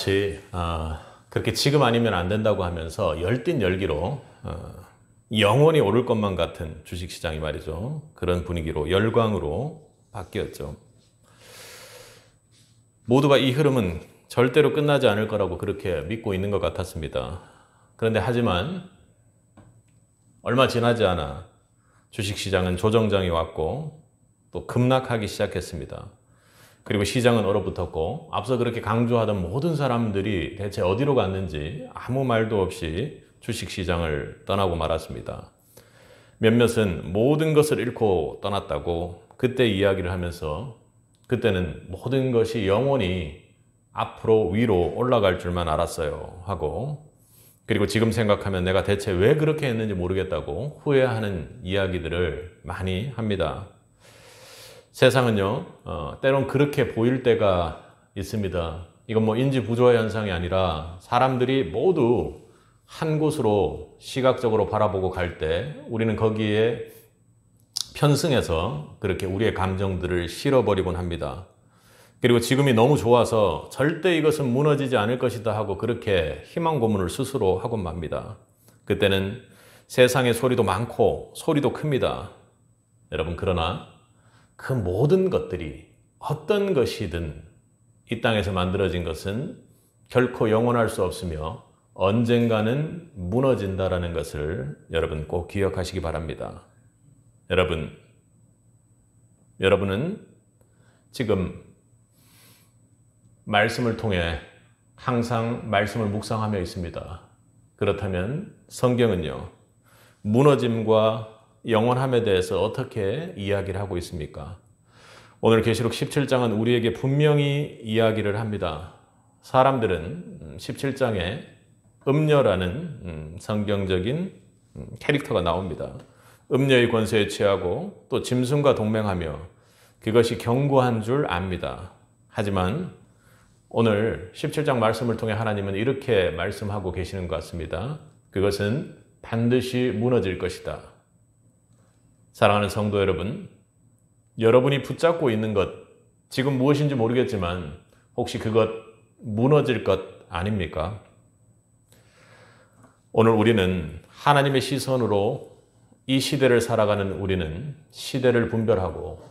마치 그렇게 지금 아니면 안 된다고 하면서 열띤 열기로 영원히 오를 것만 같은 주식시장이 말이죠. 그런 분위기로 열광으로 바뀌었죠. 모두가 이 흐름은 절대로 끝나지 않을 거라고 그렇게 믿고 있는 것 같았습니다. 그런데 하지만 얼마 지나지 않아 주식시장은 조정장이 왔고 또 급락하기 시작했습니다. 그리고 시장은 얼어붙었고 앞서 그렇게 강조하던 모든 사람들이 대체 어디로 갔는지 아무 말도 없이 주식시장을 떠나고 말았습니다. 몇몇은 모든 것을 잃고 떠났다고 그때 이야기를 하면서 그때는 모든 것이 영원히 앞으로 위로 올라갈 줄만 알았어요 하고, 그리고 지금 생각하면 내가 대체 왜 그렇게 했는지 모르겠다고 후회하는 이야기들을 많이 합니다. 세상은요, 때론 그렇게 보일 때가 있습니다. 이건 뭐 인지 부조화 현상이 아니라 사람들이 모두 한 곳으로 시각적으로 바라보고 갈 때 우리는 거기에 편승해서 그렇게 우리의 감정들을 실어버리곤 합니다. 그리고 지금이 너무 좋아서 절대 이것은 무너지지 않을 것이다 하고 그렇게 희망 고문을 스스로 하곤 맙니다. 그때는 세상의 소리도 많고 소리도 큽니다. 여러분, 그러나 그 모든 것들이 어떤 것이든 이 땅에서 만들어진 것은 결코 영원할 수 없으며 언젠가는 무너진다라는 것을 여러분 꼭 기억하시기 바랍니다. 여러분은 지금 말씀을 통해 항상 말씀을 묵상하며 있습니다. 그렇다면 성경은요, 무너짐과 영원함에 대해서 어떻게 이야기를 하고 있습니까? 오늘 계시록 17장은 우리에게 분명히 이야기를 합니다. 사람들은 17장에 음녀라는 성경적인 캐릭터가 나옵니다. 음녀의 권세에 취하고 또 짐승과 동맹하며 그것이 견고한 줄 압니다. 하지만 오늘 17장 말씀을 통해 하나님은 이렇게 말씀하고 계시는 것 같습니다. 그것은 반드시 무너질 것이다. 사랑하는 성도 여러분, 여러분이 붙잡고 있는 것, 지금 무엇인지 모르겠지만 혹시 그것 무너질 것 아닙니까? 오늘 우리는 하나님의 시선으로 이 시대를 살아가는 우리는 시대를 분별하고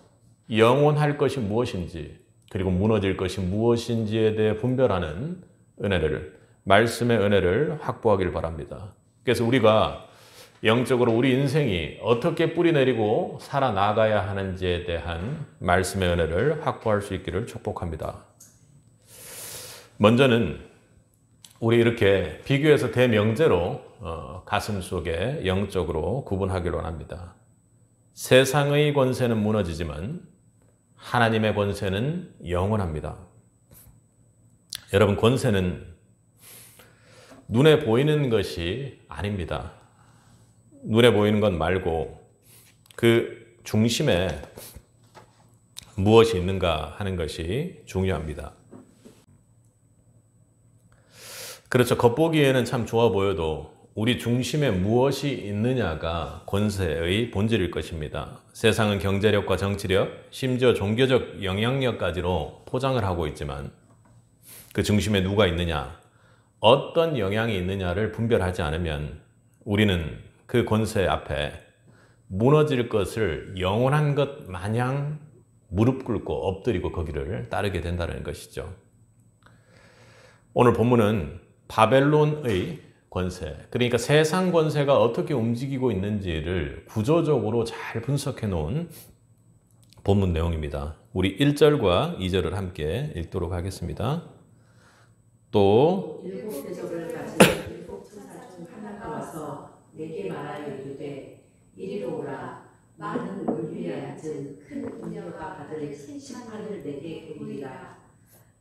영원할 것이 무엇인지 그리고 무너질 것이 무엇인지에 대해 분별하는 은혜를, 말씀의 은혜를 확보하길 바랍니다. 그래서 우리가 영적으로 우리 인생이 어떻게 뿌리내리고 살아나가야 하는지에 대한 말씀의 은혜를 확보할 수 있기를 축복합니다. 먼저는 우리 이렇게 비교해서 대명제로 가슴 속에 영적으로 구분하기를 원합니다. 세상의 권세는 무너지지만 하나님의 권세는 영원합니다. 여러분, 권세는 눈에 보이는 것이 아닙니다. 눈에 보이는 것 말고 그 중심에 무엇이 있는가 하는 것이 중요합니다. 그렇죠. 겉보기에는 참 좋아 보여도 우리 중심에 무엇이 있느냐가 권세의 본질일 것입니다. 세상은 경제력과 정치력, 심지어 종교적 영향력까지로 포장을 하고 있지만 그 중심에 누가 있느냐, 어떤 영향이 있느냐를 분별하지 않으면 우리는 그 권세 앞에 무너질 것을 영원한 것 마냥 무릎 꿇고 엎드리고 거기를 따르게 된다는 것이죠. 오늘 본문은 바벨론의 권세, 그러니까 세상 권세가 어떻게 움직이고 있는지를 구조적으로 잘 분석해 놓은 본문 내용입니다. 우리 1절과 2절을 함께 읽도록 하겠습니다. 또 일곱 대접을 가진 일곱 천사 중 하나가 와서 내게 말하여 이르되 이리로 오라. 많은 물 위에 앉은 큰 음녀가 받을 심판을 내게 보이리라.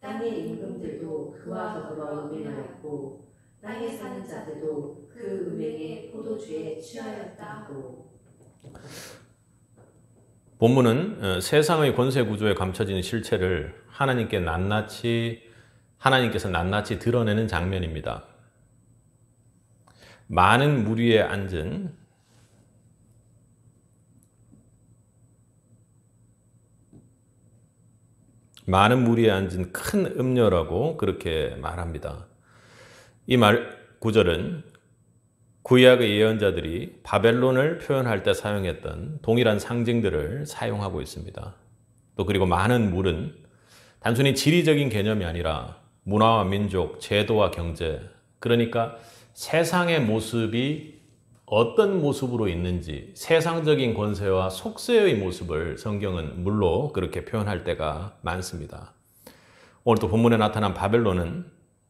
땅의 임금들도 그와 더불어 음행하였고 땅에 사는 자들도 그 음행의 포도주에 취하였다 하고. 본문은 세상의 권세 구조에 감춰진 실체를 하나님께서 낱낱이 드러내는 장면입니다. 많은 물 위에 앉은 많은 무리에 앉은 큰 음녀라고 그렇게 말합니다. 이 구절은 구약의 예언자들이 바벨론을 표현할 때 사용했던 동일한 상징들을 사용하고 있습니다. 또 그리고 많은 물은 단순히 지리적인 개념이 아니라 문화와 민족, 제도와 경제, 그러니까 세상의 모습이 어떤 모습으로 있는지 세상적인 권세와 속세의 모습을 성경은 물로 그렇게 표현할 때가 많습니다. 오늘 또 본문에 나타난 바벨론은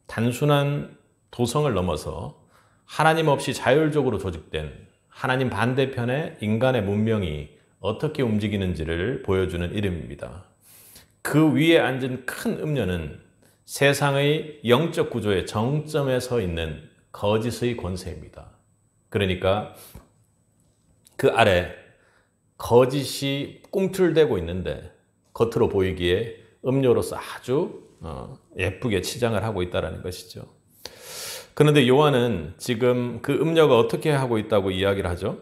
단순한 도성을 넘어서 하나님 없이 자율적으로 조직된 하나님 반대편의 인간의 문명이 어떻게 움직이는지를 보여주는 이름입니다. 그 위에 앉은 큰 음녀는 세상의 영적 구조의 정점에 서 있는 거짓의 권세입니다. 그러니까 그 아래 거짓이 꿈틀대고 있는데 겉으로 보이기에 음료로서 아주 예쁘게 치장을 하고 있다는 것이죠. 그런데 요한은 지금 그 음녀가 어떻게 하고 있다고 이야기를 하죠?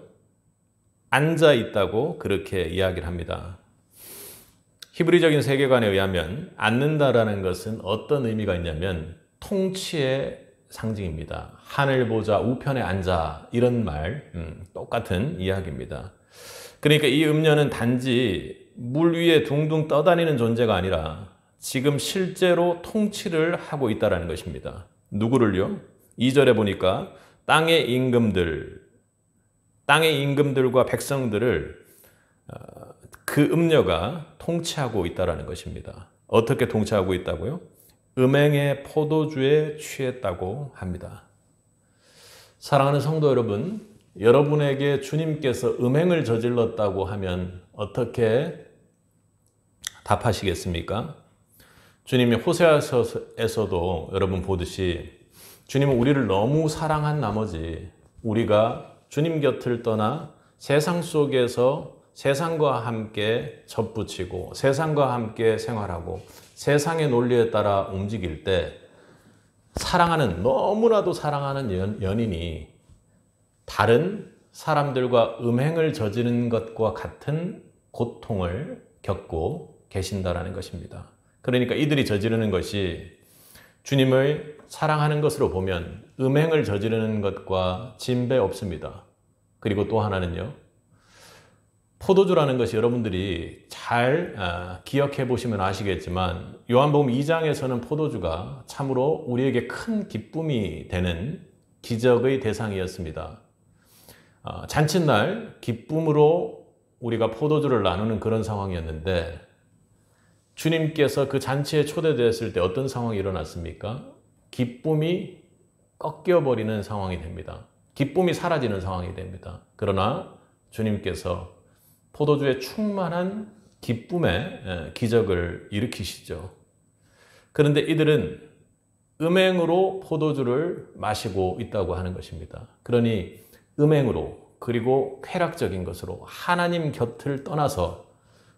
앉아 있다고 그렇게 이야기를 합니다. 히브리적인 세계관에 의하면 앉는다라는 것은 어떤 의미가 있냐면 통치의 상징입니다. 하늘 보자 우편에 앉아 이런 말 똑같은 이야기입니다. 그러니까 이 음녀는 단지 물 위에 둥둥 떠다니는 존재가 아니라 지금 실제로 통치를 하고 있다는 것입니다. 누구를요? 2절에 보니까 땅의 임금들과 백성들을 그 음녀가 통치하고 있다는 것입니다. 어떻게 통치하고 있다고요? 음행의 포도주에 취했다고 합니다. 사랑하는 성도 여러분, 여러분에게 주님께서 음행을 저질렀다고 하면 어떻게 답하시겠습니까? 주님이 호세아서에서도 여러분 보듯이 주님은 우리를 너무 사랑한 나머지 우리가 주님 곁을 떠나 세상 속에서 세상과 함께 접붙이고 세상과 함께 생활하고 세상의 논리에 따라 움직일 때 너무나도 사랑하는 연인이 다른 사람들과 음행을 저지른 것과 같은 고통을 겪고 계신다라는 것입니다. 그러니까 이들이 저지르는 것이 주님을 사랑하는 것으로 보면 음행을 저지르는 것과 진배 없습니다. 그리고 또 하나는요. 포도주라는 것이 여러분들이 잘 기억해 보시면 아시겠지만 요한복음 2장에서는 포도주가 참으로 우리에게 큰 기쁨이 되는 기적의 대상이었습니다. 잔칫날 기쁨으로 우리가 포도주를 나누는 그런 상황이었는데 주님께서 그 잔치에 초대되었을 때 어떤 상황이 일어났습니까? 기쁨이 꺾여버리는 상황이 됩니다. 기쁨이 사라지는 상황이 됩니다. 그러나 주님께서 포도주에 충만한 기쁨의 기적을 일으키시죠. 그런데 이들은 음행으로 포도주를 마시고 있다고 하는 것입니다. 그러니 음행으로 그리고 쾌락적인 것으로 하나님 곁을 떠나서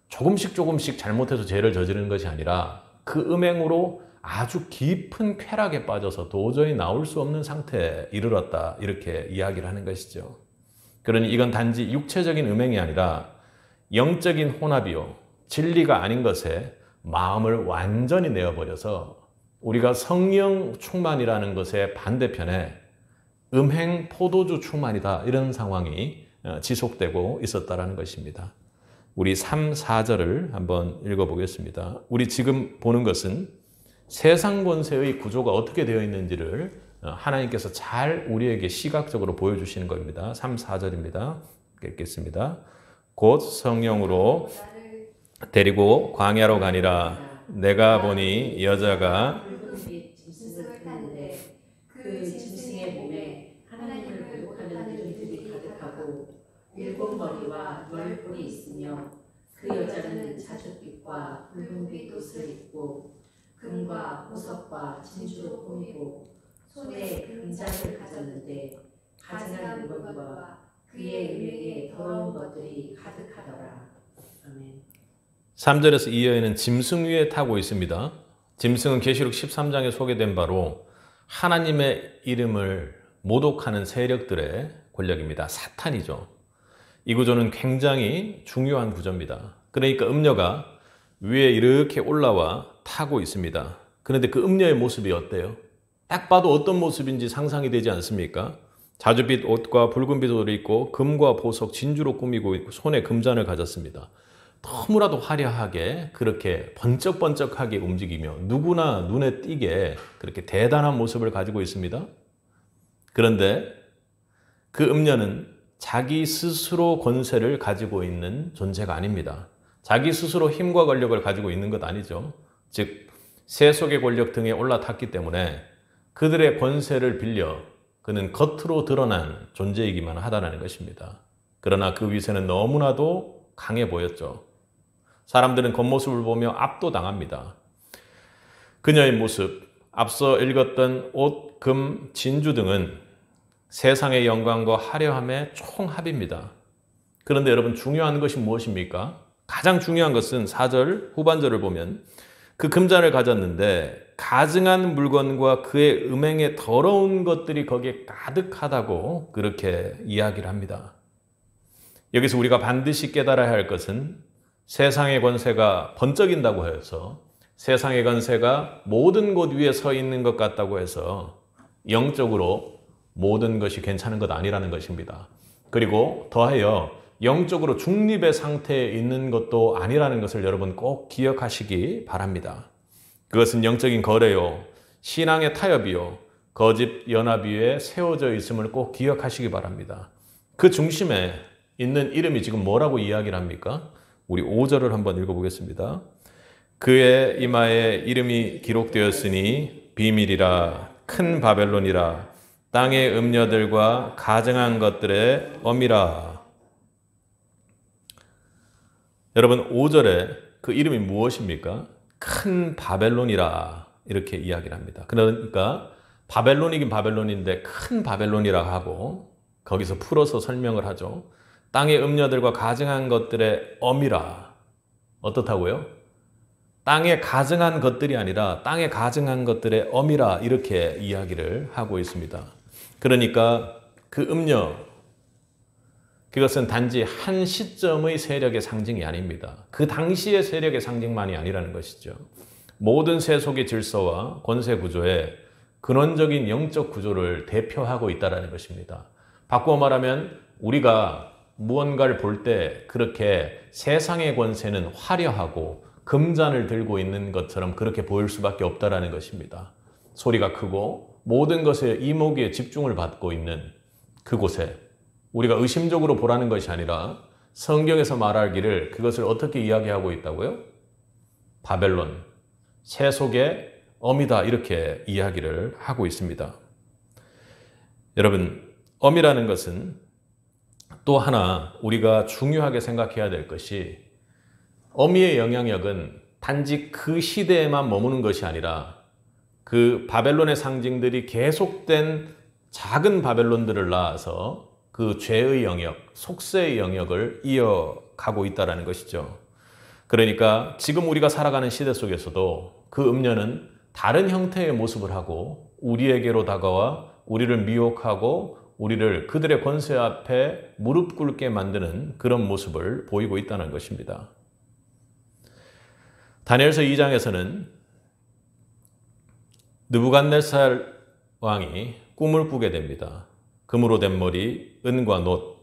조금씩 잘못해서 죄를 저지르는 것이 아니라 그 음행으로 아주 깊은 쾌락에 빠져서 도저히 나올 수 없는 상태에 이르렀다 이렇게 이야기를 하는 것이죠. 그러니 이건 단지 육체적인 음행이 아니라 영적인 혼합이요 진리가 아닌 것에 마음을 완전히 내어버려서 우리가 성령 충만이라는 것의 반대편에 음행 포도주 충만이다 이런 상황이 지속되고 있었다는 것입니다. 우리 3, 4절을 한번 읽어보겠습니다. 우리 지금 보는 것은 세상 권세의 구조가 어떻게 되어 있는지를 하나님께서 잘 우리에게 시각적으로 보여주시는 겁니다. 3, 4절입니다. 읽겠습니다. 곧 성령으로 데리고 광야로 가니라. 내가 보니 여자가 붉은빛 짐승을 탔는데 그 짐승의 몸에 하나님을 모독하는 이름들이 가득하고 7머리와 10뿔이 있으며 그 여자는 자줏빛과 붉은빛 옷을 입고 금과 보석과 진주로 꾸미고 손에 금장을 가졌는데 가증한 물건과 그의 음행에 더러운 것들이 가득하더라. 아멘. 3절에서 이어에는 짐승 위에 타고 있습니다. 짐승은 계시록 13장에 소개된 바로 하나님의 이름을 모독하는 세력들의 권력입니다. 사탄이죠. 이 구조는 굉장히 중요한 구조입니다. 그러니까 음녀가 위에 이렇게 올라와 타고 있습니다. 그런데 그 음녀의 모습이 어때요? 딱 봐도 어떤 모습인지 상상이 되지 않습니까? 자주빛 옷과 붉은빛 옷을 입고 금과 보석, 진주로 꾸미고 있고 손에 금잔을 가졌습니다. 너무나도 화려하게 그렇게 번쩍번쩍하게 움직이며 누구나 눈에 띄게 그렇게 대단한 모습을 가지고 있습니다. 그런데 그 음녀는 자기 스스로 권세를 가지고 있는 존재가 아닙니다. 자기 스스로 힘과 권력을 가지고 있는 것 아니죠. 즉 세속의 권력 등에 올라탔기 때문에 그들의 권세를 빌려 그는 겉으로 드러난 존재이기만 하다는 것입니다. 그러나 그 위세는 너무나도 강해 보였죠. 사람들은 겉모습을 보며 압도당합니다. 그녀의 모습, 앞서 읽었던 옷, 금, 진주 등은 세상의 영광과 화려함의 총합입니다. 그런데 여러분 중요한 것이 무엇입니까? 가장 중요한 것은 4절 후반절을 보면 그 금잔을 가졌는데 가증한 물건과 그의 음행에 더러운 것들이 거기에 가득하다고 그렇게 이야기를 합니다. 여기서 우리가 반드시 깨달아야 할 것은 세상의 권세가 번쩍인다고 해서 세상의 권세가 모든 곳 위에 서 있는 것 같다고 해서 영적으로 모든 것이 괜찮은 것 아니라는 것입니다. 그리고 더하여 영적으로 중립의 상태에 있는 것도 아니라는 것을 여러분 꼭 기억하시기 바랍니다. 그것은 영적인 거래요, 신앙의 타협이요, 거짓 연합 위에 세워져 있음을 꼭 기억하시기 바랍니다. 그 중심에 있는 이름이 지금 뭐라고 이야기를 합니까? 우리 5절을 한번 읽어보겠습니다. 그의 이마에 이름이 기록되었으니 비밀이라 큰 바벨론이라 땅의 음녀들과 가증한 것들의 엄이라. 여러분 5절에 그 이름이 무엇입니까? 큰 바벨론이라 이렇게 이야기를 합니다. 그러니까 바벨론이긴 바벨론인데 큰 바벨론이라 하고 거기서 풀어서 설명을 하죠. 땅의 음녀들과 가증한 것들의 엄이라. 어떻다고요? 땅에 가증한 것들이 아니라 땅에 가증한 것들의 엄이라 이렇게 이야기를 하고 있습니다. 그러니까 그 음녀, 그것은 단지 한 시점의 세력의 상징이 아닙니다. 그 당시의 세력의 상징만이 아니라는 것이죠. 모든 세속의 질서와 권세 구조의 근원적인 영적 구조를 대표하고 있다는 것입니다. 바꾸어 말하면 우리가 무언가를 볼 때 그렇게 세상의 권세는 화려하고 금잔을 들고 있는 것처럼 그렇게 보일 수밖에 없다는 것입니다. 소리가 크고 모든 것에 이목에 집중을 받고 있는 그곳에 우리가 의심적으로 보라는 것이 아니라 성경에서 말하기를 그것을 어떻게 이야기하고 있다고요? 바벨론, 세속의 엄이다 이렇게 이야기를 하고 있습니다. 여러분, 엄이라는 것은 또 하나 우리가 중요하게 생각해야 될 것이 어미의 영향력은 단지 그 시대에만 머무는 것이 아니라 그 바벨론의 상징들이 계속된 작은 바벨론들을 낳아서 그 죄의 영역, 속세의 영역을 이어가고 있다는 것이죠. 그러니까 지금 우리가 살아가는 시대 속에서도 그 음녀는 다른 형태의 모습을 하고 우리에게로 다가와 우리를 미혹하고 우리를 그들의 권세 앞에 무릎 꿇게 만드는 그런 모습을 보이고 있다는 것입니다. 다니엘서 2장에서는 느부갓네살 왕이 꿈을 꾸게 됩니다. 금으로 된 머리, 은과 놋,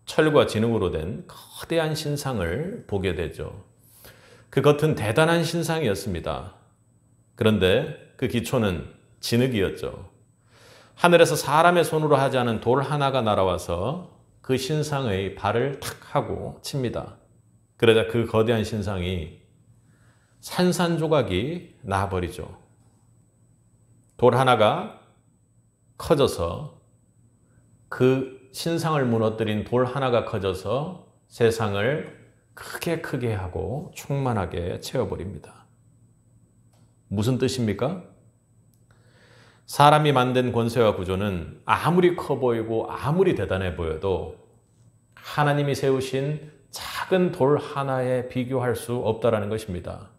철과 진흙으로 된 거대한 신상을 보게 되죠. 그 겉은 대단한 신상이었습니다. 그런데 그 기초는 진흙이었죠. 하늘에서 사람의 손으로 하지 않은 돌 하나가 날아와서 그 신상의 발을 탁 하고 칩니다. 그러자 그 거대한 신상이 산산조각이 나버리죠. 돌 하나가 커져서 그 신상을 무너뜨린 돌 하나가 커져서 세상을 크게 하고 충만하게 채워버립니다. 무슨 뜻입니까? 사람이 만든 권세와 구조는 아무리 커 보이고 아무리 대단해 보여도 하나님이 세우신 작은 돌 하나에 비교할 수 없다는 것입니다.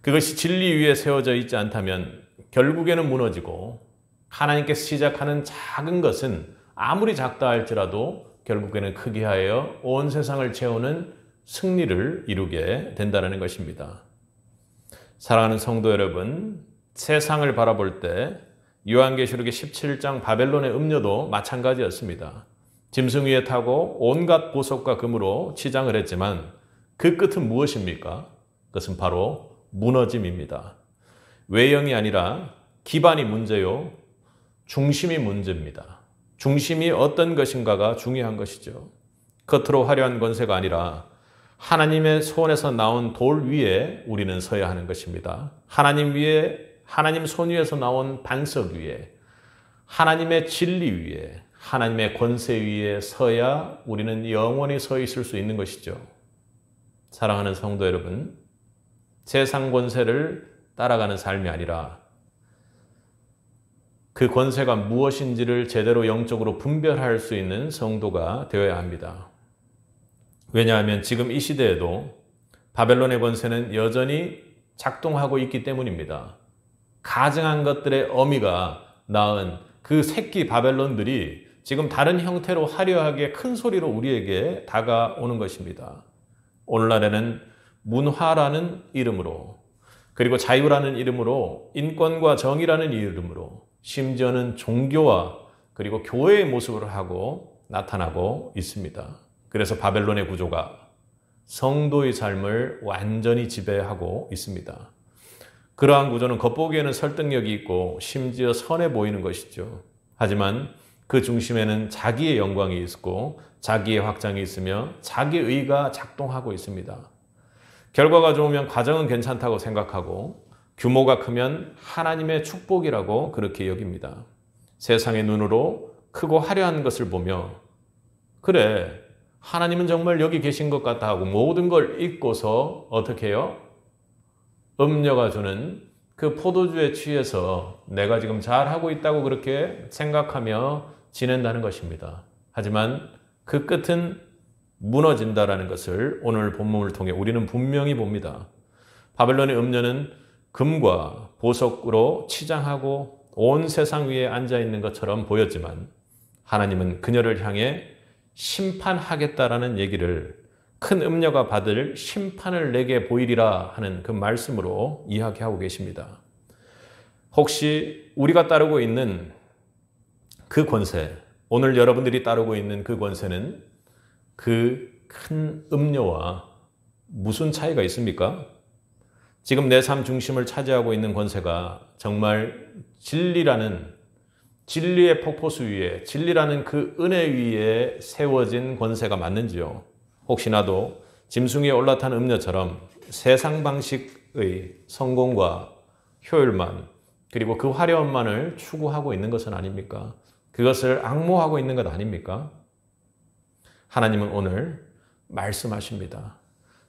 그것이 진리 위에 세워져 있지 않다면 결국에는 무너지고 하나님께서 시작하는 작은 것은 아무리 작다 할지라도 결국에는 크게 하여 온 세상을 채우는 승리를 이루게 된다는 것입니다. 사랑하는 성도 여러분, 세상을 바라볼 때 요한계시록의 17장 바벨론의 음녀도 마찬가지였습니다. 짐승 위에 타고 온갖 보석과 금으로 치장을 했지만 그 끝은 무엇입니까? 그것은 바로 무너짐입니다. 외형이 아니라 기반이 문제요, 중심이 문제입니다. 중심이 어떤 것인가가 중요한 것이죠. 겉으로 화려한 권세가 아니라 하나님의 손에서 나온 돌 위에 우리는 서야 하는 것입니다. 하나님 손 위에서 나온 반석 위에, 하나님의 진리 위에, 하나님의 권세 위에 서야 우리는 영원히 서 있을 수 있는 것이죠. 사랑하는 성도 여러분, 세상 권세를 따라가는 삶이 아니라 그 권세가 무엇인지를 제대로 영적으로 분별할 수 있는 성도가 되어야 합니다. 왜냐하면 지금 이 시대에도 바벨론의 권세는 여전히 작동하고 있기 때문입니다. 가증한 것들의 어미가 낳은 그 새끼 바벨론들이 지금 다른 형태로 화려하게 큰 소리로 우리에게 다가오는 것입니다. 오늘날에는 문화라는 이름으로, 그리고 자유라는 이름으로, 인권과 정의라는 이름으로, 심지어는 종교와 그리고 교회의 모습을 하고 나타나고 있습니다. 그래서 바벨론의 구조가 성도의 삶을 완전히 지배하고 있습니다. 그러한 구조는 겉보기에는 설득력이 있고 심지어 선해 보이는 것이죠. 하지만 그 중심에는 자기의 영광이 있고 자기의 확장이 있으며 자기의 의가 작동하고 있습니다. 결과가 좋으면 과정은 괜찮다고 생각하고 규모가 크면 하나님의 축복이라고 그렇게 여깁니다. 세상의 눈으로 크고 화려한 것을 보며 그래, 하나님은 정말 여기 계신 것 같다 하고 모든 걸 잊고서 어떻게 해요? 음녀가 주는 그 포도주에 취해서 내가 지금 잘하고 있다고 그렇게 생각하며 지낸다는 것입니다. 하지만 그 끝은 무너진다라는 것을 오늘 본문을 통해 우리는 분명히 봅니다. 바벨론의 음녀는 금과 보석으로 치장하고 온 세상 위에 앉아있는 것처럼 보였지만 하나님은 그녀를 향해 심판하겠다라는 얘기를 큰 음녀가 받을 심판을 내게 보이리라 하는 그 말씀으로 이야기하고 계십니다. 혹시 우리가 따르고 있는 그 권세, 오늘 여러분들이 따르고 있는 그 권세는 그 큰 음녀와 무슨 차이가 있습니까? 지금 내 삶 중심을 차지하고 있는 권세가 정말 진리의 폭포수 위에, 진리라는 그 은혜 위에 세워진 권세가 맞는지요? 혹시나도 짐승 위에 올라탄 음녀처럼 세상 방식의 성공과 효율만, 그리고 그 화려함만을 추구하고 있는 것은 아닙니까? 그것을 앙모하고 있는 것 아닙니까? 하나님은 오늘 말씀하십니다.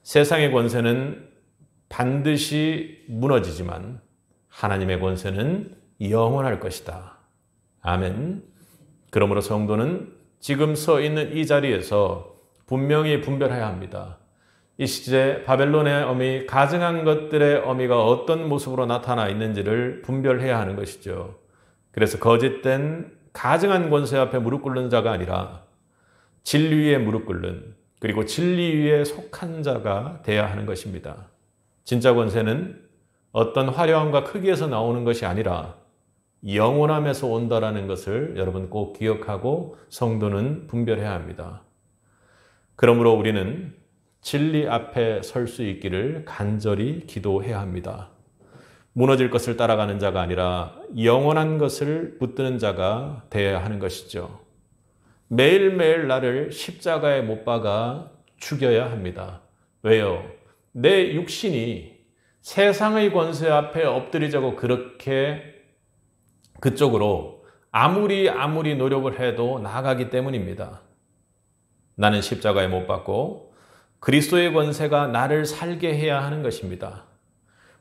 세상의 권세는 반드시 무너지지만 하나님의 권세는 영원할 것이다. 아멘. 그러므로 성도는 지금 서 있는 이 자리에서 분명히 분별해야 합니다. 이 시제 바벨론의 어미, 가증한 것들의 어미가 어떤 모습으로 나타나 있는지를 분별해야 하는 것이죠. 그래서 거짓된 가증한 권세 앞에 무릎 꿇는 자가 아니라 진리 위에 무릎 꿇는, 그리고 진리 위에 속한 자가 되어야 하는 것입니다. 진짜 권세는 어떤 화려함과 크기에서 나오는 것이 아니라 영원함에서 온다라는 것을 여러분 꼭 기억하고 성도는 분별해야 합니다. 그러므로 우리는 진리 앞에 설 수 있기를 간절히 기도해야 합니다. 무너질 것을 따라가는 자가 아니라 영원한 것을 붙드는 자가 되어야 하는 것이죠. 매일매일 나를 십자가에 못 박아 죽여야 합니다. 왜요? 내 육신이 세상의 권세 앞에 엎드리자고 그렇게 그쪽으로 아무리 노력을 해도 나아가기 때문입니다. 나는 십자가에 못 박고 그리스도의 권세가 나를 살게 해야 하는 것입니다.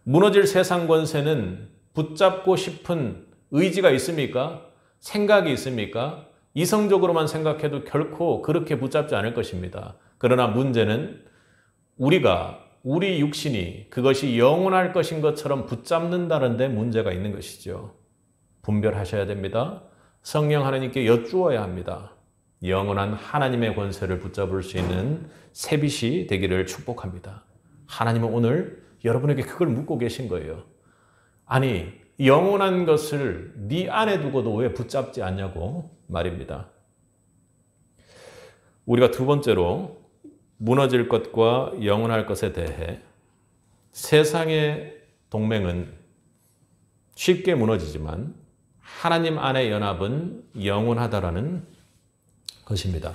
무너질 세상 권세는 붙잡고 싶은 의지가 있습니까? 생각이 있습니까? 이성적으로만 생각해도 결코 그렇게 붙잡지 않을 것입니다. 그러나 문제는 우리 육신이 그것이 영원할 것인 것처럼 붙잡는다는 데 문제가 있는 것이죠. 분별하셔야 됩니다. 성령 하나님께 여쭈어야 합니다. 영원한 하나님의 권세를 붙잡을 수 있는 새빛이 되기를 축복합니다. 하나님은 오늘 여러분에게 그걸 묻고 계신 거예요. 아니, 영원한 것을 네 안에 두고도 왜 붙잡지 않냐고 말입니다. 우리가 두 번째로 무너질 것과 영원할 것에 대해 세상의 동맹은 쉽게 무너지지만 하나님 안의 연합은 영원하다라는 것입니다.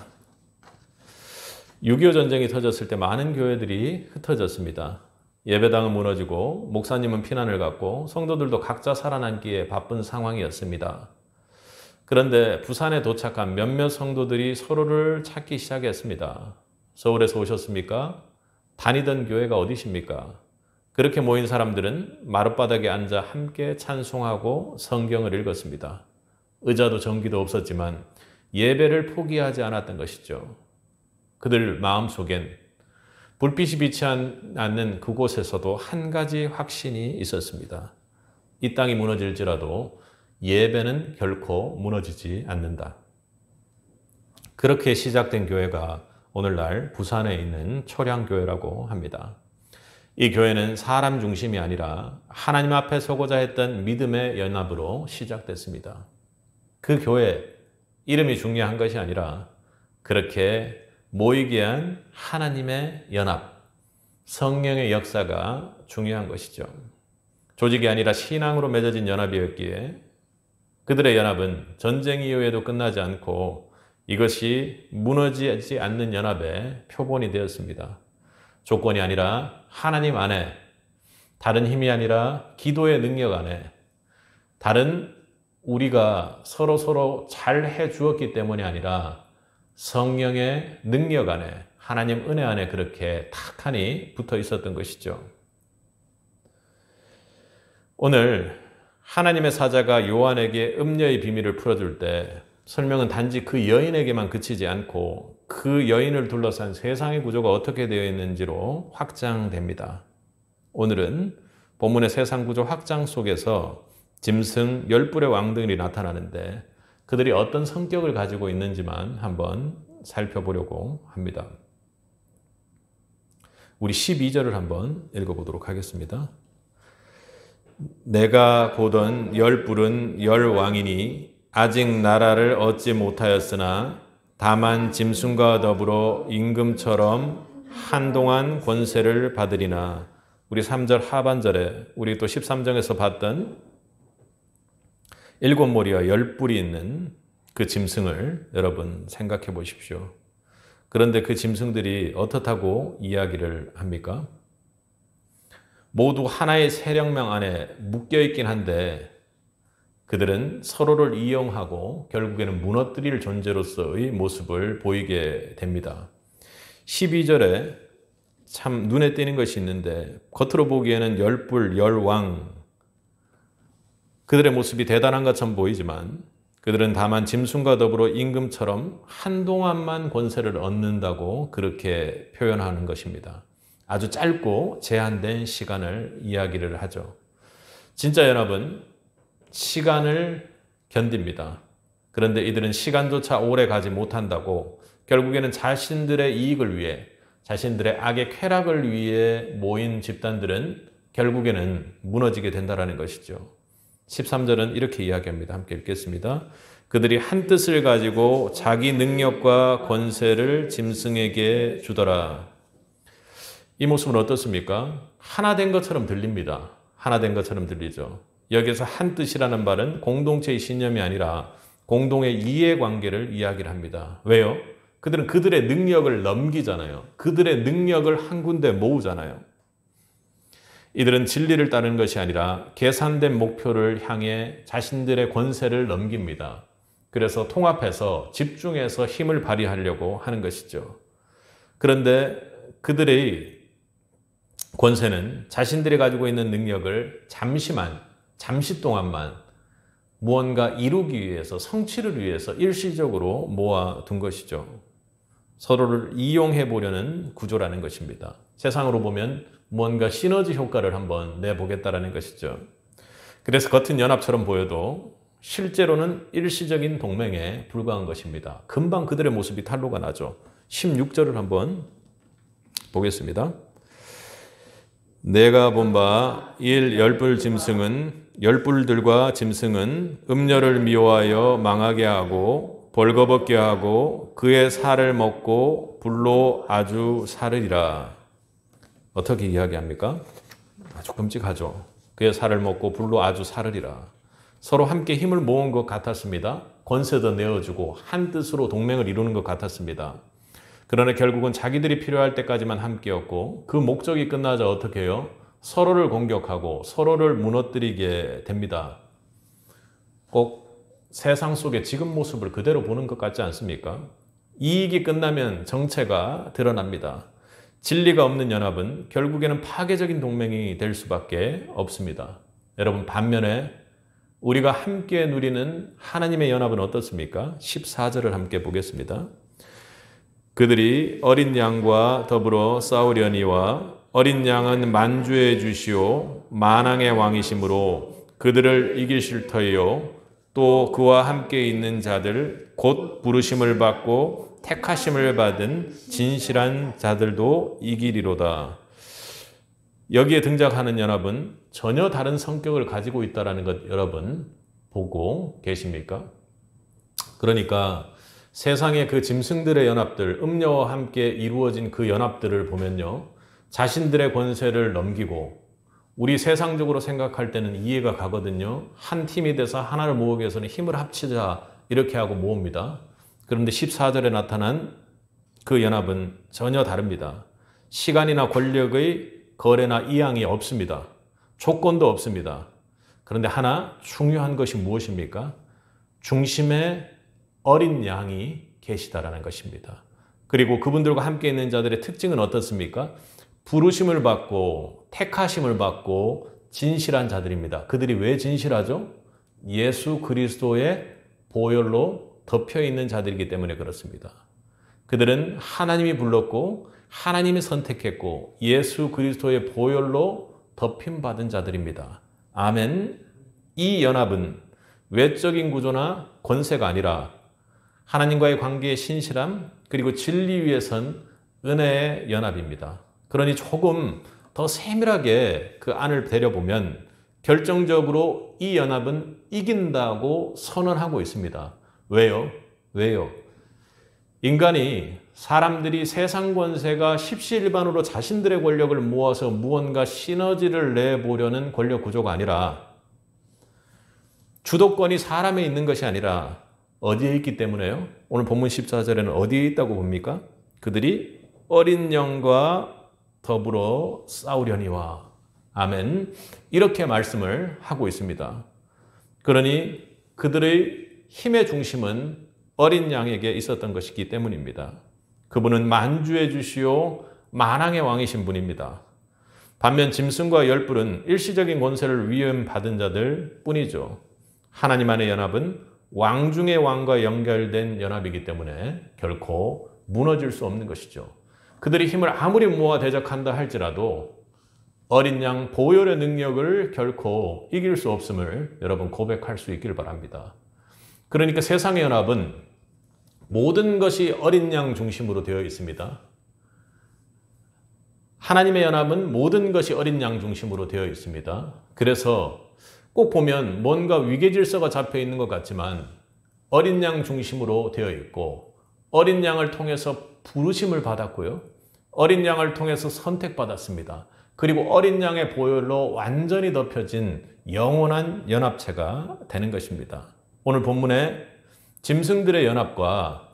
6.25 전쟁이 터졌을 때 많은 교회들이 흩어졌습니다. 예배당은 무너지고 목사님은 피난을 갔고 성도들도 각자 살아남기에 바쁜 상황이었습니다. 그런데 부산에 도착한 몇몇 성도들이 서로를 찾기 시작했습니다. 서울에서 오셨습니까? 다니던 교회가 어디십니까? 그렇게 모인 사람들은 마룻바닥에 앉아 함께 찬송하고 성경을 읽었습니다. 의자도 전기도 없었지만 예배를 포기하지 않았던 것이죠. 그들 마음속엔 불빛이 비치 않는 그곳에서도 한 가지 확신이 있었습니다. 이 땅이 무너질지라도 예배는 결코 무너지지 않는다. 그렇게 시작된 교회가 오늘날 부산에 있는 초량교회라고 합니다. 이 교회는 사람 중심이 아니라 하나님 앞에 서고자 했던 믿음의 연합으로 시작됐습니다. 그 교회 이름이 중요한 것이 아니라 그렇게 모이게 한 하나님의 연합, 성령의 역사가 중요한 것이죠. 조직이 아니라 신앙으로 맺어진 연합이었기에 그들의 연합은 전쟁 이후에도 끝나지 않고 이것이 무너지지 않는 연합의 표본이 되었습니다. 조건이 아니라 하나님 안에, 다른 힘이 아니라 기도의 능력 안에, 다른 우리가 서로 잘 해주었기 때문이 아니라 성령의 능력 안에, 하나님 은혜 안에 그렇게 탁하니 붙어 있었던 것이죠. 오늘 하나님의 사자가 요한에게 음녀의 비밀을 풀어줄 때 설명은 단지 그 여인에게만 그치지 않고 그 여인을 둘러싼 세상의 구조가 어떻게 되어 있는지로 확장됩니다. 오늘은 본문의 세상 구조 확장 속에서 짐승 10뿔의 왕들이 나타나는데 그들이 어떤 성격을 가지고 있는지만 한번 살펴보려고 합니다. 우리 12절을 한번 읽어보도록 하겠습니다. 내가 보던 10뿔은 10왕이니 아직 나라를 얻지 못하였으나 다만 짐승과 더불어 임금처럼 한동안 권세를 받으리나. 우리 3절 하반절에 우리 또 13장에서 봤던 7머리와 10뿔이 있는 그 짐승을 여러분 생각해 보십시오. 그런데 그 짐승들이 어떻다고 이야기를 합니까? 모두 하나의 세력명 안에 묶여있긴 한데 그들은 서로를 이용하고 결국에는 무너뜨릴 존재로서의 모습을 보이게 됩니다. 12절에 참 눈에 띄는 것이 있는데 겉으로 보기에는 10뿔, 10왕 그들의 모습이 대단한 것처럼 보이지만 그들은 다만 짐승과 더불어 임금처럼 한동안만 권세를 얻는다고 그렇게 표현하는 것입니다. 아주 짧고 제한된 시간을 이야기를 하죠. 진짜 연합은 시간을 견딥니다. 그런데 이들은 시간조차 오래 가지 못한다고 결국에는 자신들의 이익을 위해 자신들의 악의 쾌락을 위해 모인 집단들은 결국에는 무너지게 된다는 것이죠. 13절은 이렇게 이야기합니다. 함께 읽겠습니다. 그들이 한 뜻을 가지고 자기 능력과 권세를 짐승에게 주더라. 이 모습은 어떻습니까? 하나 된 것처럼 들립니다. 하나 된 것처럼 들리죠. 여기서 한 뜻이라는 말은 공동체의 신념이 아니라 공동의 이해관계를 이야기를 합니다. 왜요? 그들은 그들의 능력을 넘기잖아요. 그들의 능력을 한 군데 모으잖아요. 이들은 진리를 따르는 것이 아니라 계산된 목표를 향해 자신들의 권세를 넘깁니다. 그래서 통합해서 집중해서 힘을 발휘하려고 하는 것이죠. 그런데 그들의 권세는 자신들이 가지고 있는 능력을 잠시 동안만 무언가 이루기 위해서, 성취를 위해서 일시적으로 모아둔 것이죠. 서로를 이용해 보려는 구조라는 것입니다. 세상으로 보면 무언가 시너지 효과를 한번 내보겠다라는 것이죠. 그래서 겉은 연합처럼 보여도 실제로는 일시적인 동맹에 불과한 것입니다. 금방 그들의 모습이 탄로가 나죠. 16절을 한번 보겠습니다. 내가 본 바 열불들과 짐승은 음녀를 미워하여 망하게 하고 벌거벗게 하고 그의 살을 먹고 불로 아주 사르리라. 어떻게 이야기합니까? 아주 끔찍하죠. 그의 살을 먹고 불로 아주 사르리라. 서로 함께 힘을 모은 것 같았습니다. 권세도 내어주고 한 뜻으로 동맹을 이루는 것 같았습니다. 그러나 결국은 자기들이 필요할 때까지만 함께였고 그 목적이 끝나자 어떻게 해요? 서로를 공격하고 서로를 무너뜨리게 됩니다. 꼭 세상 속의 지금 모습을 그대로 보는 것 같지 않습니까? 이익이 끝나면 정체가 드러납니다. 진리가 없는 연합은 결국에는 파괴적인 동맹이 될 수밖에 없습니다. 여러분, 반면에 우리가 함께 누리는 하나님의 연합은 어떻습니까? 14절을 함께 보겠습니다. 그들이 어린 양과 더불어 싸우려니와 어린 양은 만주의 주시오 만왕의 왕이심으로 그들을 이기실 터이요 또 그와 함께 있는 자들 곧 부르심을 받고 택하심을 받은 진실한 자들도 이기리로다. 여기에 등장하는 연합은 전혀 다른 성격을 가지고 있다는 것 여러분 보고 계십니까? 그러니까 세상의 그 짐승들의 연합들, 음녀와 함께 이루어진 그 연합들을 보면요. 자신들의 권세를 넘기고 우리 세상적으로 생각할 때는 이해가 가거든요. 한 팀이 돼서 하나를 모으기 위해서는 힘을 합치자 이렇게 하고 모읍니다. 그런데 14절에 나타난 그 연합은 전혀 다릅니다. 시간이나 권력의 거래나 이양이 없습니다. 조건도 없습니다. 그런데 하나 중요한 것이 무엇입니까? 중심에 어린 양이 계시다라는 것입니다. 그리고 그분들과 함께 있는 자들의 특징은 어떻습니까? 부르심을 받고 택하심을 받고 진실한 자들입니다. 그들이 왜 진실하죠? 예수 그리스도의 보혈로 덮여 있는 자들이기 때문에 그렇습니다. 그들은 하나님이 불렀고 하나님이 선택했고 예수 그리스도의 보혈로 덮임받은 자들입니다. 아멘. 이 연합은 외적인 구조나 권세가 아니라 하나님과의 관계의 신실함 그리고 진리 위에 선 은혜의 연합입니다. 그러니 조금 더 세밀하게 그 안을 들여보면 결정적으로 이 연합은 이긴다고 선언하고 있습니다. 왜요? 인간이 사람들이 세상 권세가 십시일반으로 자신들의 권력을 모아서 무언가 시너지를 내보려는 권력 구조가 아니라 주도권이 사람에 있는 것이 아니라 어디에 있기 때문에요? 오늘 본문 14절에는 어디에 있다고 봅니까? 그들이 어린 양과 더불어 싸우려니와 아멘 이렇게 말씀을 하고 있습니다. 그러니 그들의 힘의 중심은 어린 양에게 있었던 것이기 때문입니다. 그분은 만주의 주시오 만왕의 왕이신 분입니다. 반면 짐승과 열불은 일시적인 권세를 위임받은 자들 뿐이죠. 하나님 안의 연합은 왕 중의 왕과 연결된 연합이기 때문에 결코 무너질 수 없는 것이죠. 그들이 힘을 아무리 모아 대적한다 할지라도 어린 양 보혈의 능력을 결코 이길 수 없음을 여러분 고백할 수 있기를 바랍니다. 그러니까 세상의 연합은 모든 것이 어린 양 중심으로 되어 있습니다. 하나님의 연합은 모든 것이 어린 양 중심으로 되어 있습니다. 그래서 꼭 보면 뭔가 위계 질서가 잡혀 있는 것 같지만 어린 양 중심으로 되어 있고 어린 양을 통해서 부르심을 받았고요. 어린 양을 통해서 선택받았습니다. 그리고 어린 양의 보혈로 완전히 덮여진 영원한 연합체가 되는 것입니다. 오늘 본문의 짐승들의 연합과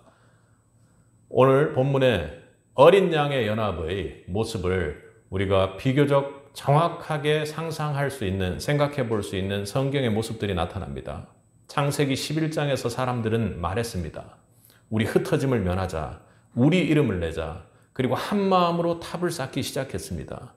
오늘 본문의 어린 양의 연합의 모습을 우리가 비교적 정확하게 상상할 수 있는, 생각해 볼 수 있는 성경의 모습들이 나타납니다. 창세기 11장에서 사람들은 말했습니다. 우리 흩어짐을 면하자. 우리 이름을 내자. 그리고 한 마음으로 탑을 쌓기 시작했습니다.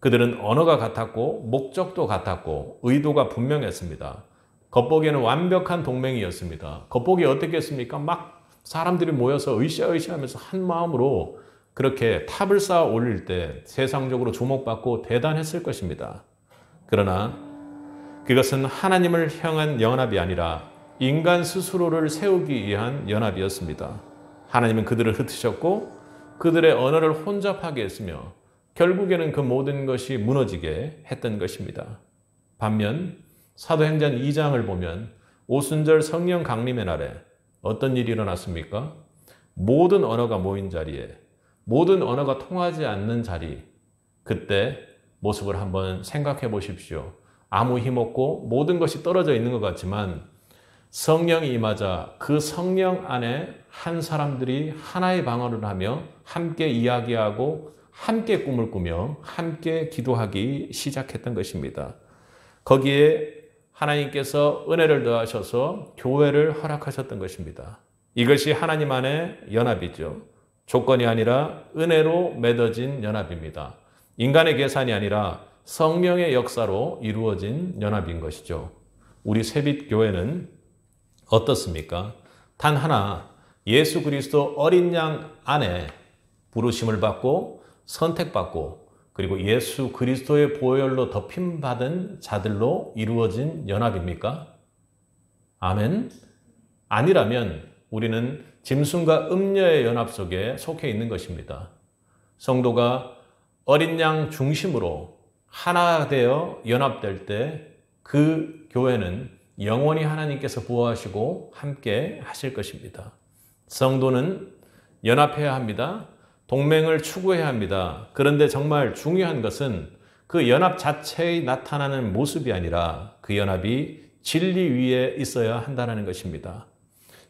그들은 언어가 같았고 목적도 같았고 의도가 분명했습니다. 겉보기에는 완벽한 동맹이었습니다. 겉보기 어떻겠습니까? 막 사람들이 모여서 으쌰으쌰하면서 한 마음으로 그렇게 탑을 쌓아 올릴 때 세상적으로 주목받고 대단했을 것입니다. 그러나 그것은 하나님을 향한 연합이 아니라 인간 스스로를 세우기 위한 연합이었습니다. 하나님은 그들을 흩으셨고 그들의 언어를 혼잡하게 했으며 결국에는 그 모든 것이 무너지게 했던 것입니다. 반면 사도행전 2장을 보면 오순절 성령 강림의 날에 어떤 일이 일어났습니까? 모든 언어가 모인 자리에, 모든 언어가 통하지 않는 자리, 그때 모습을 한번 생각해 보십시오. 아무 힘없고 모든 것이 떨어져 있는 것 같지만 성령이 임하자 그 성령 안에 한 사람들이 하나의 방언을 하며 함께 이야기하고 함께 꿈을 꾸며 함께 기도하기 시작했던 것입니다. 거기에 하나님께서 은혜를 더하셔서 교회를 허락하셨던 것입니다. 이것이 하나님 안의 연합이죠. 조건이 아니라 은혜로 맺어진 연합입니다. 인간의 계산이 아니라 성령의 역사로 이루어진 연합인 것이죠. 우리 새빛교회는 어떻습니까? 단 하나 예수 그리스도 어린 양 안에 부르심을 받고 선택받고 그리고 예수 그리스도의 보혈로 덮임받은 자들로 이루어진 연합입니까? 아멘? 아니라면 우리는 짐승과 음녀의 연합 속에 속해 있는 것입니다. 성도가 어린 양 중심으로 하나 되어 연합될 때 그 교회는 영원히 하나님께서 보호하시고 함께 하실 것입니다. 성도는 연합해야 합니다. 동맹을 추구해야 합니다. 그런데 정말 중요한 것은 그 연합 자체에 나타나는 모습이 아니라 그 연합이 진리 위에 있어야 한다는 것입니다.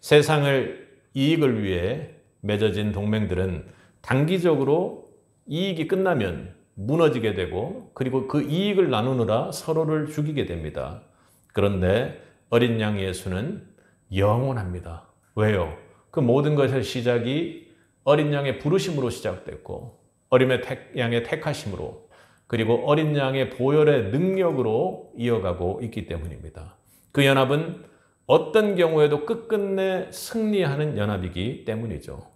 세상을 이익을 위해 맺어진 동맹들은 단기적으로 이익이 끝나면 무너지게 되고 그리고 그 이익을 나누느라 서로를 죽이게 됩니다. 그런데 어린 양 예수는 영원합니다. 왜요? 그 모든 것의 시작이 어린 양의 부르심으로 시작됐고 어린 양의 택하심으로 그리고 어린 양의 보혈의 능력으로 이어가고 있기 때문입니다. 그 연합은 어떤 경우에도 끝끝내 승리하는 연합이기 때문이죠.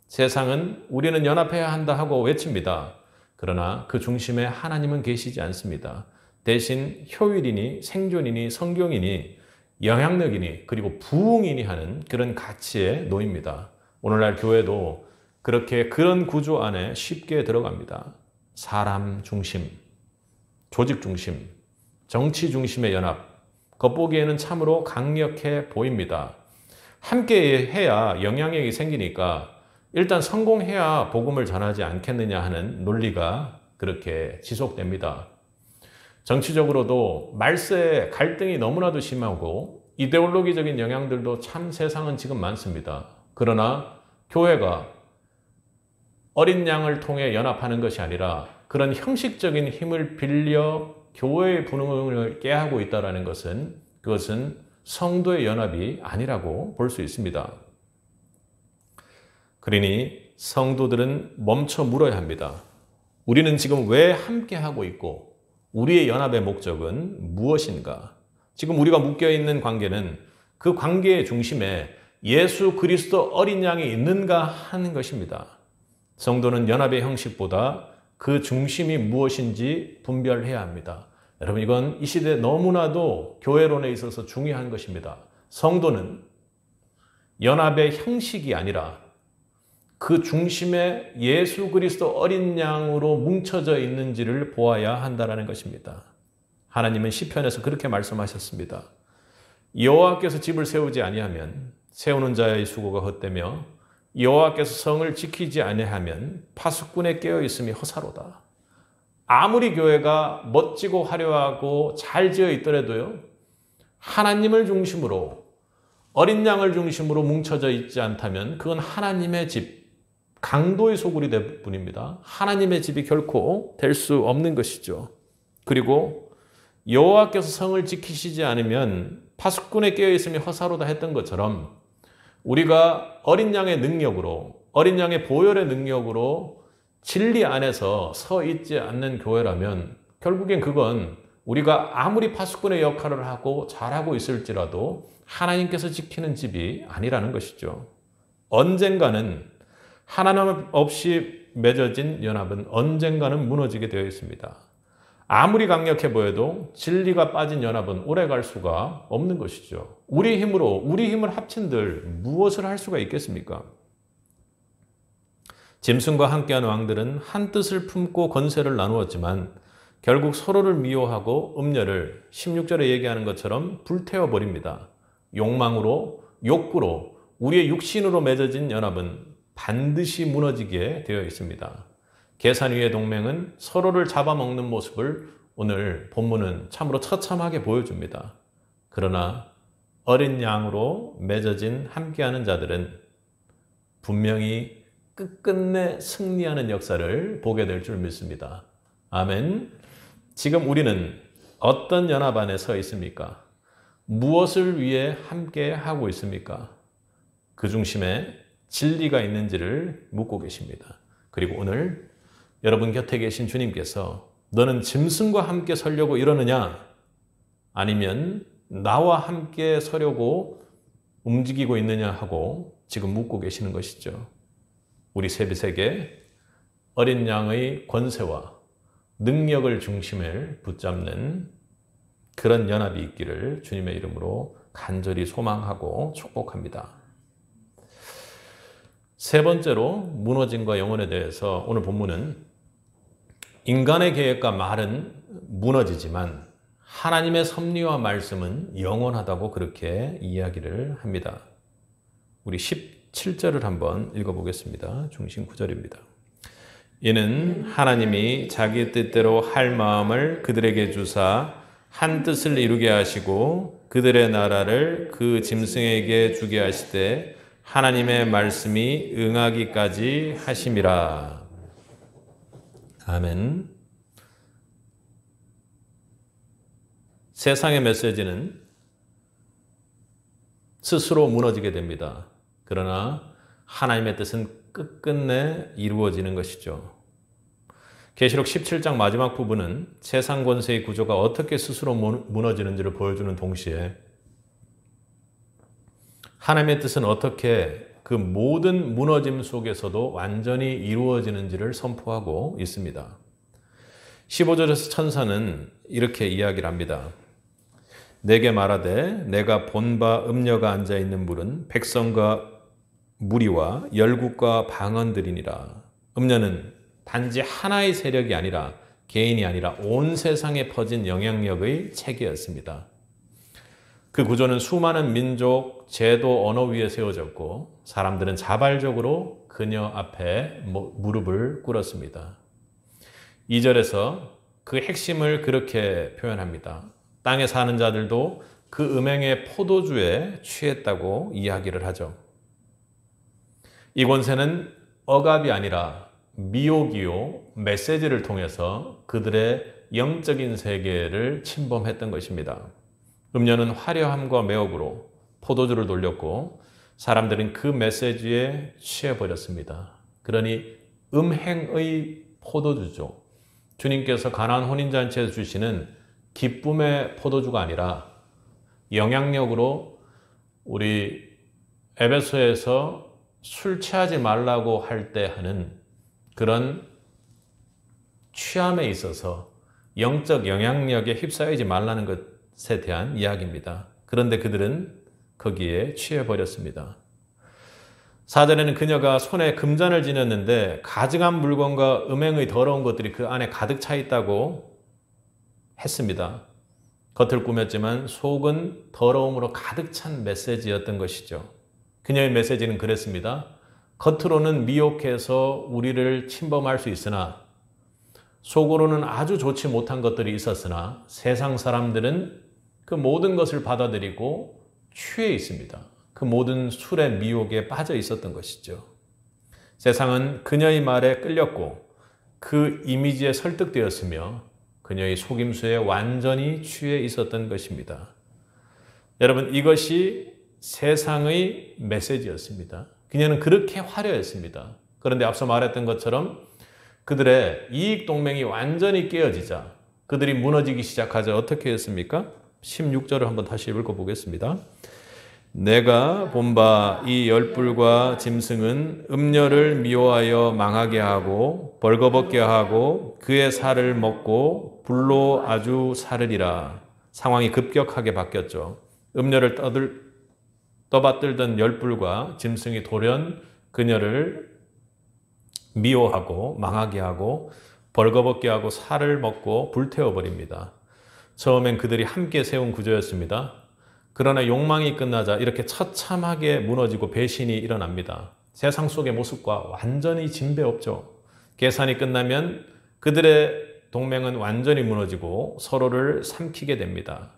세상은 우리는 연합해야 한다 하고 외칩니다. 그러나 그 중심에 하나님은 계시지 않습니다. 대신 효율이니 생존이니 성경이니 영향력이니 그리고 부흥이니 하는 그런 가치에 놓입니다. 오늘날 교회도 그렇게 그런 구조 안에 쉽게 들어갑니다. 사람 중심, 조직 중심, 정치 중심의 연합, 겉보기에는 참으로 강력해 보입니다. 함께 해야 영향력이 생기니까 일단 성공해야 복음을 전하지 않겠느냐 하는 논리가 그렇게 지속됩니다. 정치적으로도 말세의 갈등이 너무나도 심하고 이데올로기적인 영향들도 참 세상은 지금 많습니다. 그러나 교회가 어린 양을 통해 연합하는 것이 아니라 그런 형식적인 힘을 빌려 교회의 분흥을 깨하고 있다는 것은 그것은 성도의 연합이 아니라고 볼 수 있습니다. 그러니 성도들은 멈춰 물어야 합니다. 우리는 지금 왜 함께하고 있고 우리의 연합의 목적은 무엇인가? 지금 우리가 묶여있는 관계는 그 관계의 중심에 예수 그리스도 어린 양이 있는가 하는 것입니다. 성도는 연합의 형식보다 그 중심이 무엇인지 분별해야 합니다. 여러분 이건 이 시대에 너무나도 교회론에 있어서 중요한 것입니다. 성도는 연합의 형식이 아니라 그 중심에 예수 그리스도 어린 양으로 뭉쳐져 있는지를 보아야 한다는 것입니다. 하나님은 시편에서 그렇게 말씀하셨습니다. 여호와께서 집을 세우지 아니하면 세우는 자의 수고가 헛되며 여호와께서 성을 지키지 아니하면 파수꾼에 깨어 있음이 허사로다. 아무리 교회가 멋지고 화려하고 잘 지어 있더라도요. 하나님을 중심으로 어린 양을 중심으로 뭉쳐져 있지 않다면 그건 하나님의 집, 강도의 소굴이 될 뿐입니다. 하나님의 집이 결코 될 수 없는 것이죠. 그리고 여호와께서 성을 지키시지 않으면 파수꾼에 깨어 있음이 허사로다 했던 것처럼 우리가 어린 양의 능력으로 어린 양의 보혈의 능력으로 진리 안에서 서 있지 않는 교회라면 결국엔 그건 우리가 아무리 파수꾼의 역할을 하고 잘하고 있을지라도 하나님께서 지키는 집이 아니라는 것이죠. 언젠가는 하나님 없이 맺어진 연합은 언젠가는 무너지게 되어 있습니다. 아무리 강력해 보여도 진리가 빠진 연합은 오래 갈 수가 없는 것이죠. 우리 힘을 합친들 무엇을 할 수가 있겠습니까? 짐승과 함께한 왕들은 한 뜻을 품고 권세를 나누었지만 결국 서로를 미워하고 음녀를 16절에 얘기하는 것처럼 불태워버립니다. 욕구로 우리의 육신으로 맺어진 연합은 반드시 무너지게 되어 있습니다. 계산 위의 동맹은 서로를 잡아먹는 모습을 오늘 본문은 참으로 처참하게 보여줍니다. 그러나 어린 양으로 맺어진 함께하는 자들은 분명히 끝끝내 승리하는 역사를 보게 될 줄 믿습니다. 아멘. 지금 우리는 어떤 연합 안에 서 있습니까? 무엇을 위해 함께 하고 있습니까? 그 중심에 진리가 있는지를 묻고 계십니다. 그리고 오늘 여러분 곁에 계신 주님께서 너는 짐승과 함께 서려고 이러느냐? 아니면 나와 함께 서려고 움직이고 있느냐 하고 지금 묻고 계시는 것이죠. 우리 세비세계 어린 양의 권세와 능력을 중심을 붙잡는 그런 연합이 있기를 주님의 이름으로 간절히 소망하고 축복합니다. 세 번째로 무너짐과 영혼에 대해서 오늘 본문은 인간의 계획과 말은 무너지지만 하나님의 섭리와 말씀은 영원하다고 그렇게 이야기를 합니다. 우리 17절을 한번 읽어보겠습니다. 중심 구절입니다. 이는 하나님이 자기 뜻대로 할 마음을 그들에게 주사 한 뜻을 이루게 하시고 그들의 나라를 그 짐승에게 주게 하시되 하나님의 말씀이 응하기까지 하심이라. 아멘. 세상의 메시지는 스스로 무너지게 됩니다. 그러나 하나님의 뜻은 끝끝내 이루어지는 것이죠. 계시록 17장 마지막 부분은 세상 권세의 구조가 어떻게 스스로 무너지는지를 보여주는 동시에 하나님의 뜻은 어떻게 그 모든 무너짐 속에서도 완전히 이루어지는지를 선포하고 있습니다. 15절에서 천사는 이렇게 이야기를 합니다. 내게 말하되 내가 본 바 음녀가 앉아있는 물은 백성과 무리와 열국과 방언들이니라. 음녀는 단지 하나의 세력이 아니라 개인이 아니라 온 세상에 퍼진 영향력의 체계였습니다. 그 구조는 수많은 민족, 제도, 언어 위에 세워졌고 사람들은 자발적으로 그녀 앞에 무릎을 꿇었습니다. 2절에서 그 핵심을 그렇게 표현합니다. 땅에 사는 자들도 그 음행의 포도주에 취했다고 이야기를 하죠. 이 권세는 억압이 아니라 미혹이요, 메시지를 통해서 그들의 영적인 세계를 침범했던 것입니다. 음녀는 화려함과 매혹으로 포도주를 돌렸고 사람들은 그 메시지에 취해버렸습니다. 그러니 음행의 포도주죠. 주님께서 가나안 혼인잔치에서 주시는 기쁨의 포도주가 아니라 영향력으로 우리 에베소에서 술 취하지 말라고 할 때 하는 그런 취함에 있어서 영적 영향력에 휩싸이지 말라는 것에 대한 이야기입니다. 그런데 그들은 거기에 취해버렸습니다. 4절에는 그녀가 손에 금잔을 지녔는데 가증한 물건과 음행의 더러운 것들이 그 안에 가득 차 있다고 했습니다. 겉을 꾸몄지만 속은 더러움으로 가득 찬 메시지였던 것이죠. 그녀의 메시지는 그랬습니다. 겉으로는 미혹해서 우리를 침범할 수 있으나 속으로는 아주 좋지 못한 것들이 있었으나 세상 사람들은 그 모든 것을 받아들이고 취해 있습니다. 그 모든 술의 미혹에 빠져 있었던 것이죠. 세상은 그녀의 말에 끌렸고 그 이미지에 설득되었으며 그녀의 속임수에 완전히 취해 있었던 것입니다. 여러분, 이것이 세상의 메시지였습니다. 그녀는 그렇게 화려했습니다. 그런데 앞서 말했던 것처럼 그들의 이익 동맹이 완전히 깨어지자 그들이 무너지기 시작하자 어떻게 했습니까? 16절을 한번 다시 읽어보겠습니다. 내가 본 바 이 열불과 짐승은 음녀를 미워하여 망하게 하고 벌거벗게 하고 그의 살을 먹고 불로 아주 사르리라. 상황이 급격하게 바뀌었죠. 음녀를 떠받들던 열불과 짐승이 돌연 그녀를 미워하고 망하게 하고 벌거벗게 하고 살을 먹고 불태워버립니다. 처음엔 그들이 함께 세운 구조였습니다. 그러나 욕망이 끝나자 이렇게 처참하게 무너지고 배신이 일어납니다. 세상 속의 모습과 완전히 진배 없죠. 계산이 끝나면 그들의 동맹은 완전히 무너지고 서로를 삼키게 됩니다.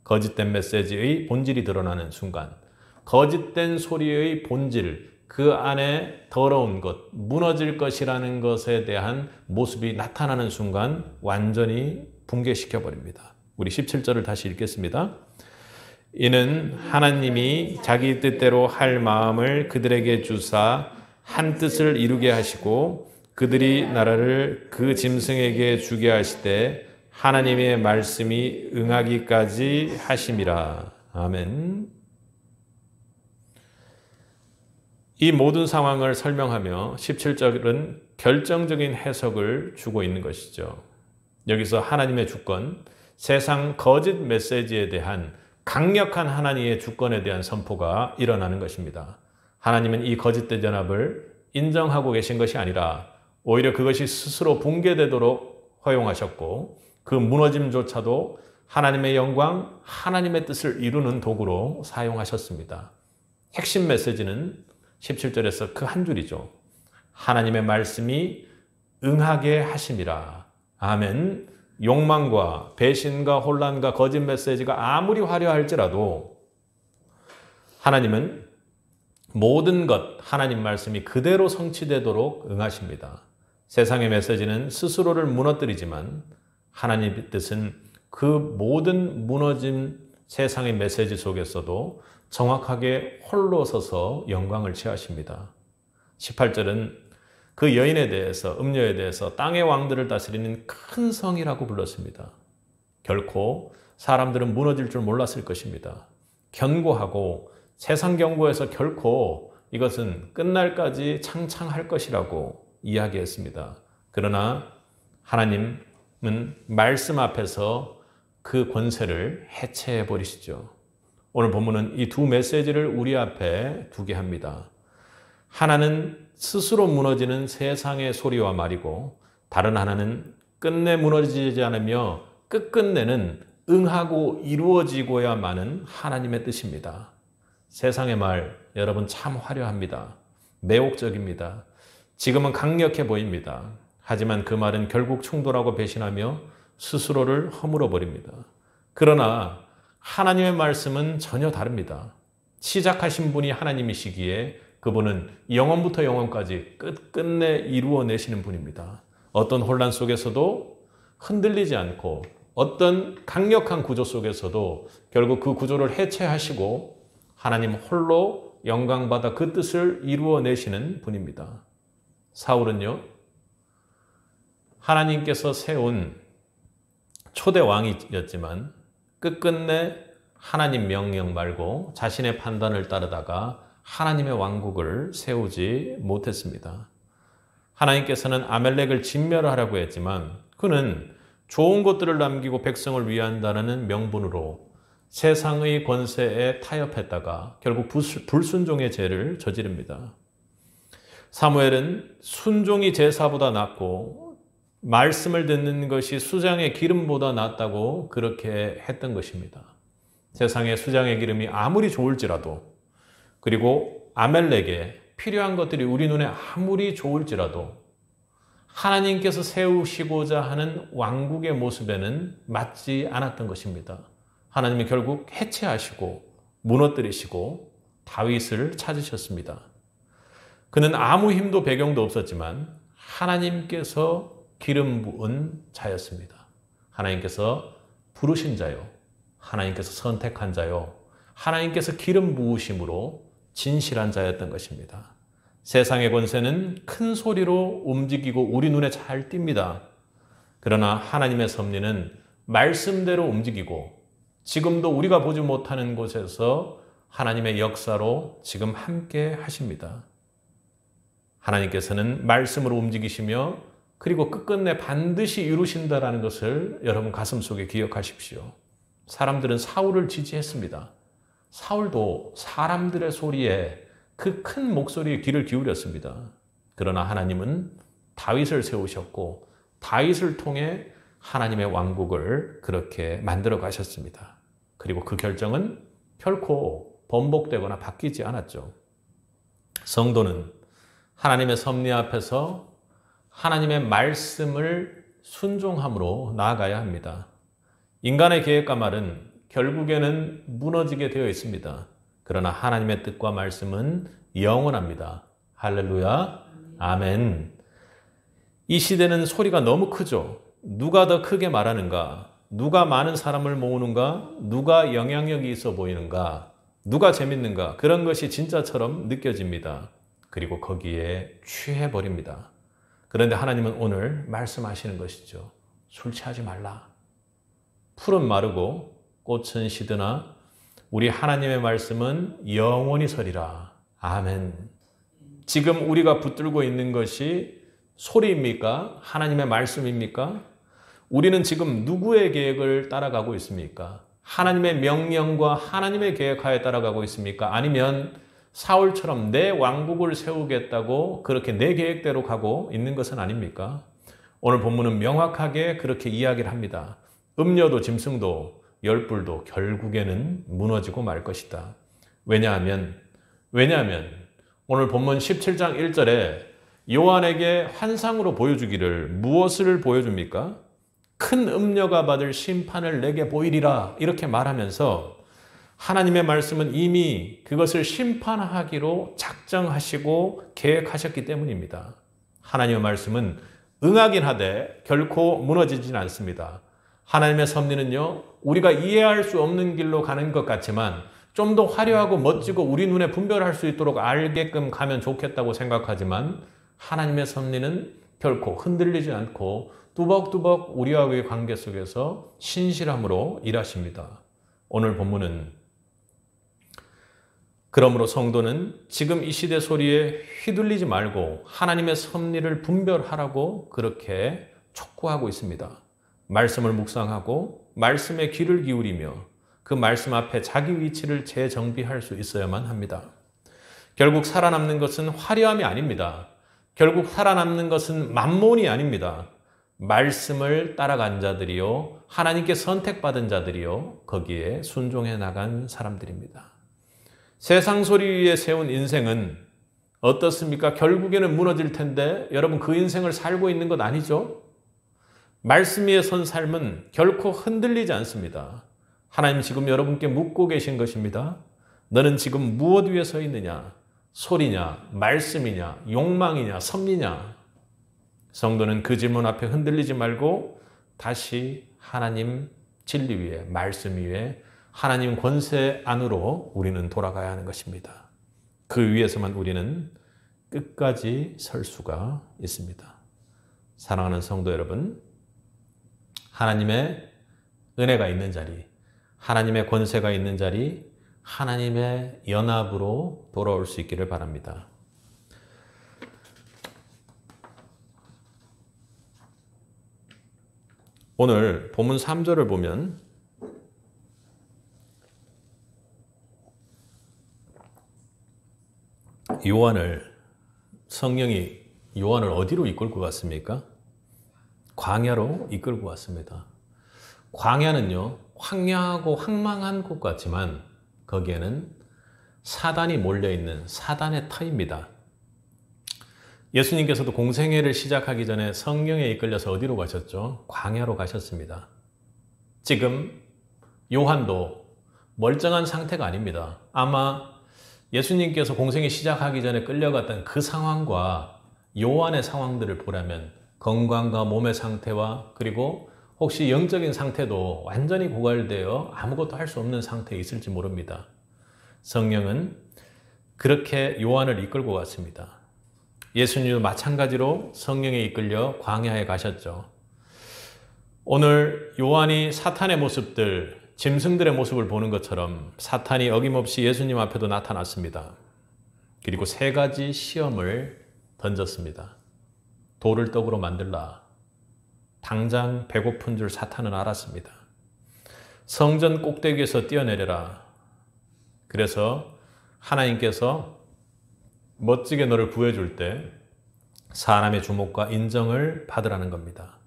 거짓된 메시지의 본질이 드러나는 순간, 거짓된 소리의 본질, 그 안에 더러운 것, 무너질 것이라는 것에 대한 모습이 나타나는 순간 완전히 붕괴시켜버립니다. 우리 17절을 다시 읽겠습니다. 이는 하나님이 자기 뜻대로 할 마음을 그들에게 주사 한 뜻을 이루게 하시고 그들이 나라를 그 짐승에게 주게 하시되 하나님의 말씀이 응하기까지 하심이라. 아멘. 이 모든 상황을 설명하며 17절은 결정적인 해석을 주고 있는 것이죠. 여기서 하나님의 주권, 세상 거짓 메시지에 대한 강력한 하나님의 주권에 대한 선포가 일어나는 것입니다. 하나님은 이 거짓된 연합을 인정하고 계신 것이 아니라 오히려 그것이 스스로 붕괴되도록 허용하셨고 그 무너짐조차도 하나님의 영광, 하나님의 뜻을 이루는 도구로 사용하셨습니다. 핵심 메시지는 17절에서 그 한 줄이죠. 하나님의 말씀이 응하게 하심이라. 아멘. 욕망과 배신과 혼란과 거짓 메시지가 아무리 화려할지라도 하나님은 모든 것, 하나님 말씀이 그대로 성취되도록 응하십니다. 세상의 메시지는 스스로를 무너뜨리지만 하나님의 뜻은 그 모든 무너진 세상의 메시지 속에서도 정확하게 홀로 서서 영광을 취하십니다. 18절은 그 여인에 대해서, 음녀에 대해서 땅의 왕들을 다스리는 큰 성이라고 불렀습니다. 결코 사람들은 무너질 줄 몰랐을 것입니다. 견고하고 세상 경고에서 결코 이것은 끝날까지 창창할 것이라고 이야기했습니다. 그러나 하나님은 말씀 앞에서 그 권세를 해체해 버리시죠. 오늘 본문은 이 두 메시지를 우리 앞에 두게 합니다. 하나는 스스로 무너지는 세상의 소리와 말이고 다른 하나는 끝내 무너지지 않으며 끝끝내는 응하고 이루어지고야만은 하나님의 뜻입니다. 세상의 말 여러분 참 화려합니다. 매혹적입니다. 지금은 강력해 보입니다. 하지만 그 말은 결국 충돌하고 배신하며 스스로를 허물어 버립니다. 그러나 하나님의 말씀은 전혀 다릅니다. 시작하신 분이 하나님이시기에 그분은 영원부터 영원까지 끝끝내 이루어내시는 분입니다. 어떤 혼란 속에서도 흔들리지 않고 어떤 강력한 구조 속에서도 결국 그 구조를 해체하시고 하나님 홀로 영광받아 그 뜻을 이루어내시는 분입니다. 사울은요, 하나님께서 세운 초대 왕이었지만 끝끝내 하나님 명령 말고 자신의 판단을 따르다가 하나님의 왕국을 세우지 못했습니다. 하나님께서는 아멜렉을 진멸하라고 했지만 그는 좋은 것들을 남기고 백성을 위한다는 명분으로 세상의 권세에 타협했다가 결국 불순종의 죄를 저지릅니다. 사무엘은 순종이 제사보다 낫고 말씀을 듣는 것이 수장의 기름보다 낫다고 그렇게 했던 것입니다. 세상의 수장의 기름이 아무리 좋을지라도 그리고 아멜렉에 필요한 것들이 우리 눈에 아무리 좋을지라도 하나님께서 세우시고자 하는 왕국의 모습에는 맞지 않았던 것입니다. 하나님이 결국 해체하시고 무너뜨리시고 다윗을 찾으셨습니다. 그는 아무 힘도 배경도 없었지만 하나님께서 기름 부은 자였습니다. 하나님께서 부르신 자요. 하나님께서 선택한 자요. 하나님께서 기름 부으심으로 진실한 자였던 것입니다. 세상의 권세는 큰 소리로 움직이고 우리 눈에 잘 띕니다. 그러나 하나님의 섭리는 말씀대로 움직이고 지금도 우리가 보지 못하는 곳에서 하나님의 역사로 지금 함께 하십니다. 하나님께서는 말씀으로 움직이시며 그리고 끝끝내 반드시 이루신다라는 것을 여러분 가슴속에 기억하십시오. 사람들은 사울을 지지했습니다. 사울도 사람들의 소리에 그 큰 목소리에 귀를 기울였습니다. 그러나 하나님은 다윗을 세우셨고 다윗을 통해 하나님의 왕국을 그렇게 만들어 가셨습니다. 그리고 그 결정은 결코 번복되거나 바뀌지 않았죠. 성도는 하나님의 섭리 앞에서 하나님의 말씀을 순종함으로 나아가야 합니다. 인간의 계획과 말은 결국에는 무너지게 되어 있습니다. 그러나 하나님의 뜻과 말씀은 영원합니다. 할렐루야, 아멘. 이 시대는 소리가 너무 크죠. 누가 더 크게 말하는가? 누가 많은 사람을 모으는가? 누가 영향력이 있어 보이는가? 누가 재밌는가? 그런 것이 진짜처럼 느껴집니다. 그리고 거기에 취해버립니다. 그런데 하나님은 오늘 말씀하시는 것이죠. 술 취하지 말라. 풀은 마르고 꽃은 시드나 우리 하나님의 말씀은 영원히 서리라. 아멘. 지금 우리가 붙들고 있는 것이 소리입니까? 하나님의 말씀입니까? 우리는 지금 누구의 계획을 따라가고 있습니까? 하나님의 명령과 하나님의 계획하에 따라가고 있습니까? 아니면 사울처럼 내 왕국을 세우겠다고 그렇게 내 계획대로 가고 있는 것은 아닙니까? 오늘 본문은 명확하게 그렇게 이야기를 합니다. 음료도 짐승도 열불도 결국에는 무너지고 말 것이다. 왜냐하면 오늘 본문 17장 1절에 요한에게 환상으로 보여주기를 무엇을 보여줍니까? 큰 음녀가 받을 심판을 내게 보이리라 이렇게 말하면서 하나님의 말씀은 이미 그것을 심판하기로 작정하시고 계획하셨기 때문입니다. 하나님의 말씀은 응하긴 하되 결코 무너지진 않습니다. 하나님의 섭리는요, 우리가 이해할 수 없는 길로 가는 것 같지만 좀 더 화려하고 멋지고 우리 눈에 분별할 수 있도록 알게끔 가면 좋겠다고 생각하지만 하나님의 섭리는 결코 흔들리지 않고 뚜벅뚜벅 우리와의 관계 속에서 신실함으로 일하십니다. 오늘 본문은 그러므로 성도는 지금 이 시대 소리에 휘둘리지 말고 하나님의 섭리를 분별하라고 그렇게 촉구하고 있습니다. 말씀을 묵상하고 말씀에 귀를 기울이며 그 말씀 앞에 자기 위치를 재정비할 수 있어야만 합니다. 결국 살아남는 것은 화려함이 아닙니다. 결국 살아남는 것은 만몬이 아닙니다. 말씀을 따라간 자들이요, 하나님께 선택받은 자들이요, 거기에 순종해 나간 사람들입니다. 세상 소리 위에 세운 인생은 어떻습니까? 결국에는 무너질 텐데 여러분 그 인생을 살고 있는 것 아니죠? 말씀 위에 선 삶은 결코 흔들리지 않습니다. 하나님 지금 여러분께 묻고 계신 것입니다. 너는 지금 무엇 위에 서 있느냐? 소리냐? 말씀이냐? 욕망이냐? 섭리냐? 성도는 그 질문 앞에 흔들리지 말고 다시 하나님 진리 위에, 말씀 위에 하나님 권세 안으로 우리는 돌아가야 하는 것입니다. 그 위에서만 우리는 끝까지 설 수가 있습니다. 사랑하는 성도 여러분, 하나님의 은혜가 있는 자리, 하나님의 권세가 있는 자리, 하나님의 연합으로 돌아올 수 있기를 바랍니다. 오늘 본문 3절을 보면 성령이 요한을 어디로 이끌고 갔습니까? 광야로 이끌고 갔습니다. 광야는요, 황량하고 황망한 곳 같지만 거기에는 사단이 몰려있는 사단의 터입니다. 예수님께서도 공생애를 시작하기 전에 성령에 이끌려서 어디로 가셨죠? 광야로 가셨습니다. 지금 요한도 멀쩡한 상태가 아닙니다. 아마 예수님께서 공생애 시작하기 전에 끌려갔던 그 상황과 요한의 상황들을 보라면 건강과 몸의 상태와 그리고 혹시 영적인 상태도 완전히 고갈되어 아무것도 할 수 없는 상태에 있을지 모릅니다. 성령은 그렇게 요한을 이끌고 갔습니다. 예수님도 마찬가지로 성령에 이끌려 광야에 가셨죠. 오늘 요한이 사탄의 모습들, 짐승들의 모습을 보는 것처럼 사탄이 어김없이 예수님 앞에도 나타났습니다. 그리고 세 가지 시험을 던졌습니다. 돌을 떡으로 만들라. 당장 배고픈 줄 사탄은 알았습니다. 성전 꼭대기에서 뛰어내려라. 그래서 하나님께서 멋지게 너를 구해줄 때 사람의 주목과 인정을 받으라는 겁니다.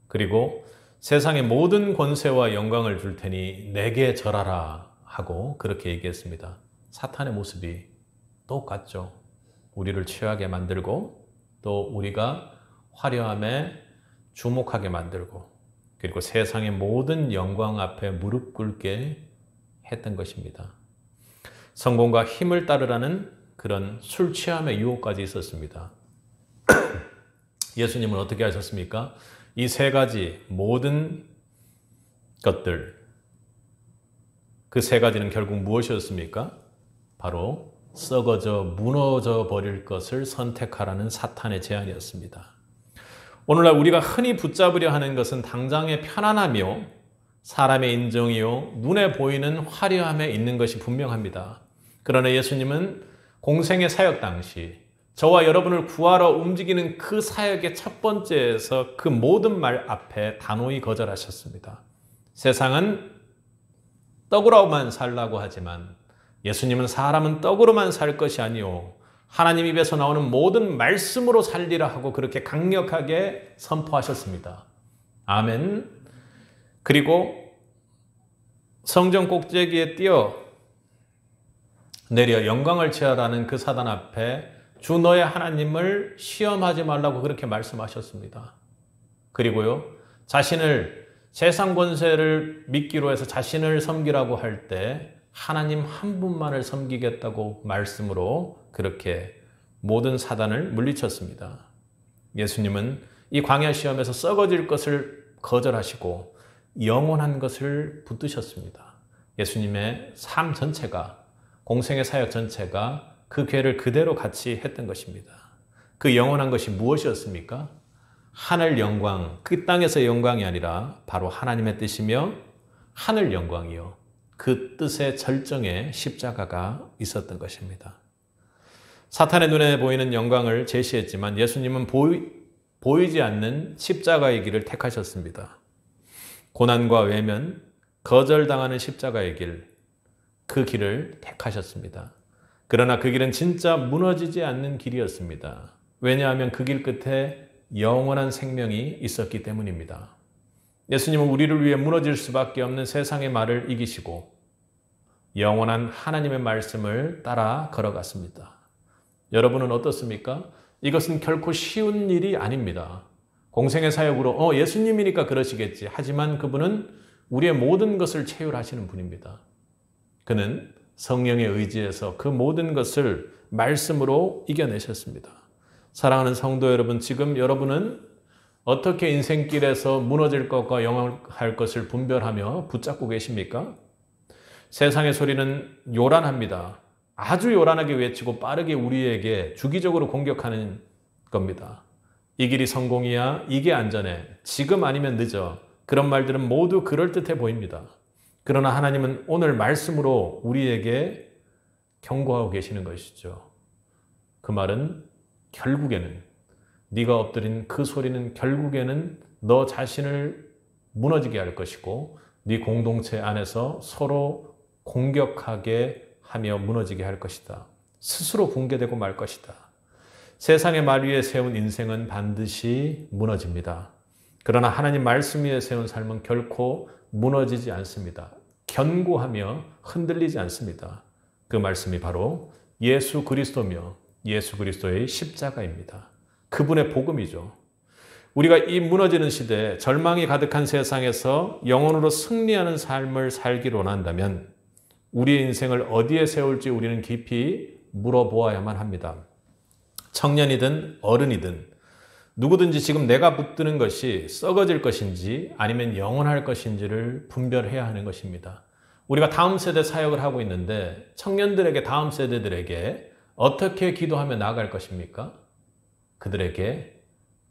그리고 세상의 모든 권세와 영광을 줄 테니 내게 절하라 하고 그렇게 얘기했습니다. 사탄의 모습이 똑같죠. 우리를 취하게 만들고 또 우리가 화려함에 주목하게 만들고 그리고 세상의 모든 영광 앞에 무릎 꿇게 했던 것입니다. 성공과 힘을 따르라는 그런 술 취함의 유혹까지 있었습니다. 예수님은 어떻게 하셨습니까? 이 세 가지 모든 것들, 그 세 가지는 결국 무엇이었습니까? 바로 썩어져 무너져 버릴 것을 선택하라는 사탄의 제안이었습니다. 오늘날 우리가 흔히 붙잡으려 하는 것은 당장의 편안함이요, 사람의 인정이요, 눈에 보이는 화려함에 있는 것이 분명합니다. 그러나 예수님은 공생의 사역 당시 저와 여러분을 구하러 움직이는 그 사역의 첫 번째에서 그 모든 말 앞에 단호히 거절하셨습니다. 세상은 떡으로만 살라고 하지만 예수님은 사람은 떡으로만 살 것이 아니요 하나님 입에서 나오는 모든 말씀으로 살리라 하고 그렇게 강력하게 선포하셨습니다. 아멘. 그리고 성전 꼭대기에 뛰어 내려 영광을 취하라는 그 사단 앞에 주 너의 하나님을 시험하지 말라고 그렇게 말씀하셨습니다. 그리고요, 자신을 세상 권세를 믿기로 해서 자신을 섬기라고 할 때 하나님 한 분만을 섬기겠다고 말씀으로 그렇게 모든 사단을 물리쳤습니다. 예수님은 이 광야 시험에서 썩어질 것을 거절하시고 영원한 것을 붙드셨습니다. 예수님의 삶 전체가, 공생의 사역 전체가 그 궤를 그대로 같이 했던 것입니다. 그 영원한 것이 무엇이었습니까? 하늘 영광, 그 땅에서의 영광이 아니라 바로 하나님의 뜻이며 하늘 영광이요. 그 뜻의 절정에 십자가가 있었던 것입니다. 사탄의 눈에 보이는 영광을 제시했지만 예수님은 보이지 않는 십자가의 길을 택하셨습니다. 고난과 외면, 거절당하는 십자가의 길, 그 길을 택하셨습니다. 그러나 그 길은 진짜 무너지지 않는 길이었습니다. 왜냐하면 그 길 끝에 영원한 생명이 있었기 때문입니다. 예수님은 우리를 위해 무너질 수밖에 없는 세상의 말을 이기시고 영원한 하나님의 말씀을 따라 걸어갔습니다. 여러분은 어떻습니까? 이것은 결코 쉬운 일이 아닙니다. 공생의 사역으로 예수님이니까 그러시겠지. 하지만 그분은 우리의 모든 것을 체휼하시는 분입니다. 그는 성령의 의지에서 그 모든 것을 말씀으로 이겨내셨습니다. 사랑하는 성도 여러분, 지금 여러분은 어떻게 인생길에서 무너질 것과 영원할 것을 분별하며 붙잡고 계십니까? 세상의 소리는 요란합니다. 아주 요란하게 외치고 빠르게 우리에게 주기적으로 공격하는 겁니다. 이 길이 성공이야, 이게 안전해, 지금 아니면 늦어. 그런 말들은 모두 그럴듯해 보입니다. 그러나 하나님은 오늘 말씀으로 우리에게 경고하고 계시는 것이죠. 그 말은 결국에는 네가 엎드린 그 소리는 결국에는 너 자신을 무너지게 할 것이고 네 공동체 안에서 서로 공격하게 하며 무너지게 할 것이다. 스스로 붕괴되고 말 것이다. 세상의 말 위에 세운 인생은 반드시 무너집니다. 그러나 하나님 말씀 위에 세운 삶은 결코 무너지지 않습니다. 견고하며 흔들리지 않습니다. 그 말씀이 바로 예수 그리스도며 예수 그리스도의 십자가입니다. 그분의 복음이죠. 우리가 이 무너지는 시대에 절망이 가득한 세상에서 영혼으로 승리하는 삶을 살기를 원한다면 우리의 인생을 어디에 세울지 우리는 깊이 물어보아야만 합니다. 청년이든 어른이든 누구든지 지금 내가 붙드는 것이 썩어질 것인지 아니면 영원할 것인지를 분별해야 하는 것입니다. 우리가 다음 세대 사역을 하고 있는데 청년들에게, 다음 세대들에게 어떻게 기도하며 나아갈 것입니까? 그들에게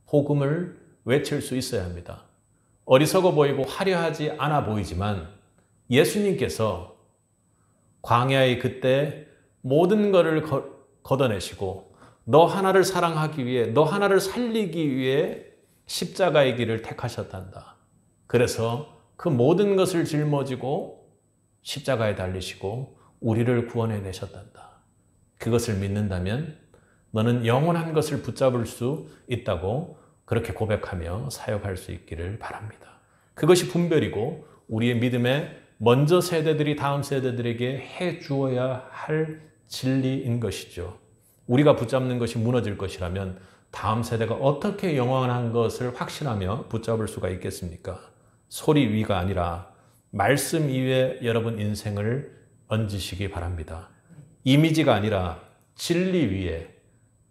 복음을 외칠 수 있어야 합니다. 어리석어 보이고 화려하지 않아 보이지만 예수님께서 광야의 그때 모든 것을 걷어내시고 너 하나를 사랑하기 위해, 너 하나를 살리기 위해 십자가의 길을 택하셨단다. 그래서 그 모든 것을 짊어지고 십자가에 달리시고 우리를 구원해 내셨단다. 그것을 믿는다면 너는 영원한 것을 붙잡을 수 있다고 그렇게 고백하며 사역할 수 있기를 바랍니다. 그것이 분별이고 우리의 믿음에 먼저 세대들이 다음 세대들에게 해 주어야 할 진리인 것이죠. 우리가 붙잡는 것이 무너질 것이라면 다음 세대가 어떻게 영원한 것을 확신하며 붙잡을 수가 있겠습니까? 소리 위가 아니라 말씀 위에 여러분 인생을 얹으시기 바랍니다. 이미지가 아니라 진리 위에,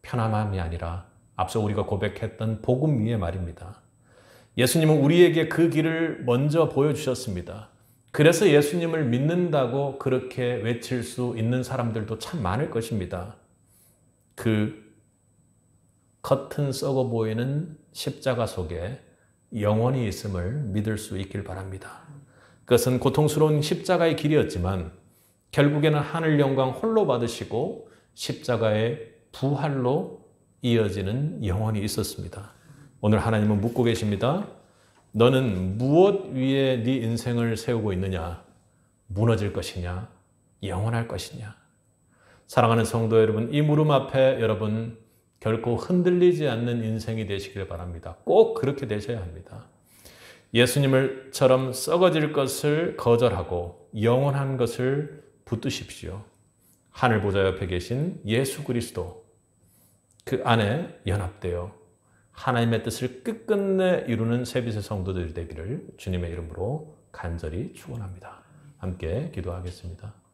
편안함이 아니라 앞서 우리가 고백했던 복음 위에 말입니다. 예수님은 우리에게 그 길을 먼저 보여주셨습니다. 그래서 예수님을 믿는다고 그렇게 외칠 수 있는 사람들도 참 많을 것입니다. 그 겉은 썩어 보이는 십자가 속에 영원히 있음을 믿을 수 있길 바랍니다. 그것은 고통스러운 십자가의 길이었지만 결국에는 하늘 영광 홀로 받으시고 십자가의 부활로 이어지는 영혼이 있었습니다. 오늘 하나님은 묻고 계십니다. 너는 무엇 위에 네 인생을 세우고 있느냐? 무너질 것이냐? 영원할 것이냐? 사랑하는 성도 여러분, 이 물음 앞에 여러분 결코 흔들리지 않는 인생이 되시길 바랍니다. 꼭 그렇게 되셔야 합니다. 예수님을처럼 썩어질 것을 거절하고 영원한 것을 붙드십시오. 하늘 보좌 옆에 계신 예수 그리스도 그 안에 연합되어 하나님의 뜻을 끝끝내 이루는 세빛의 성도들이 되기를 주님의 이름으로 간절히 축원합니다. 함께 기도하겠습니다.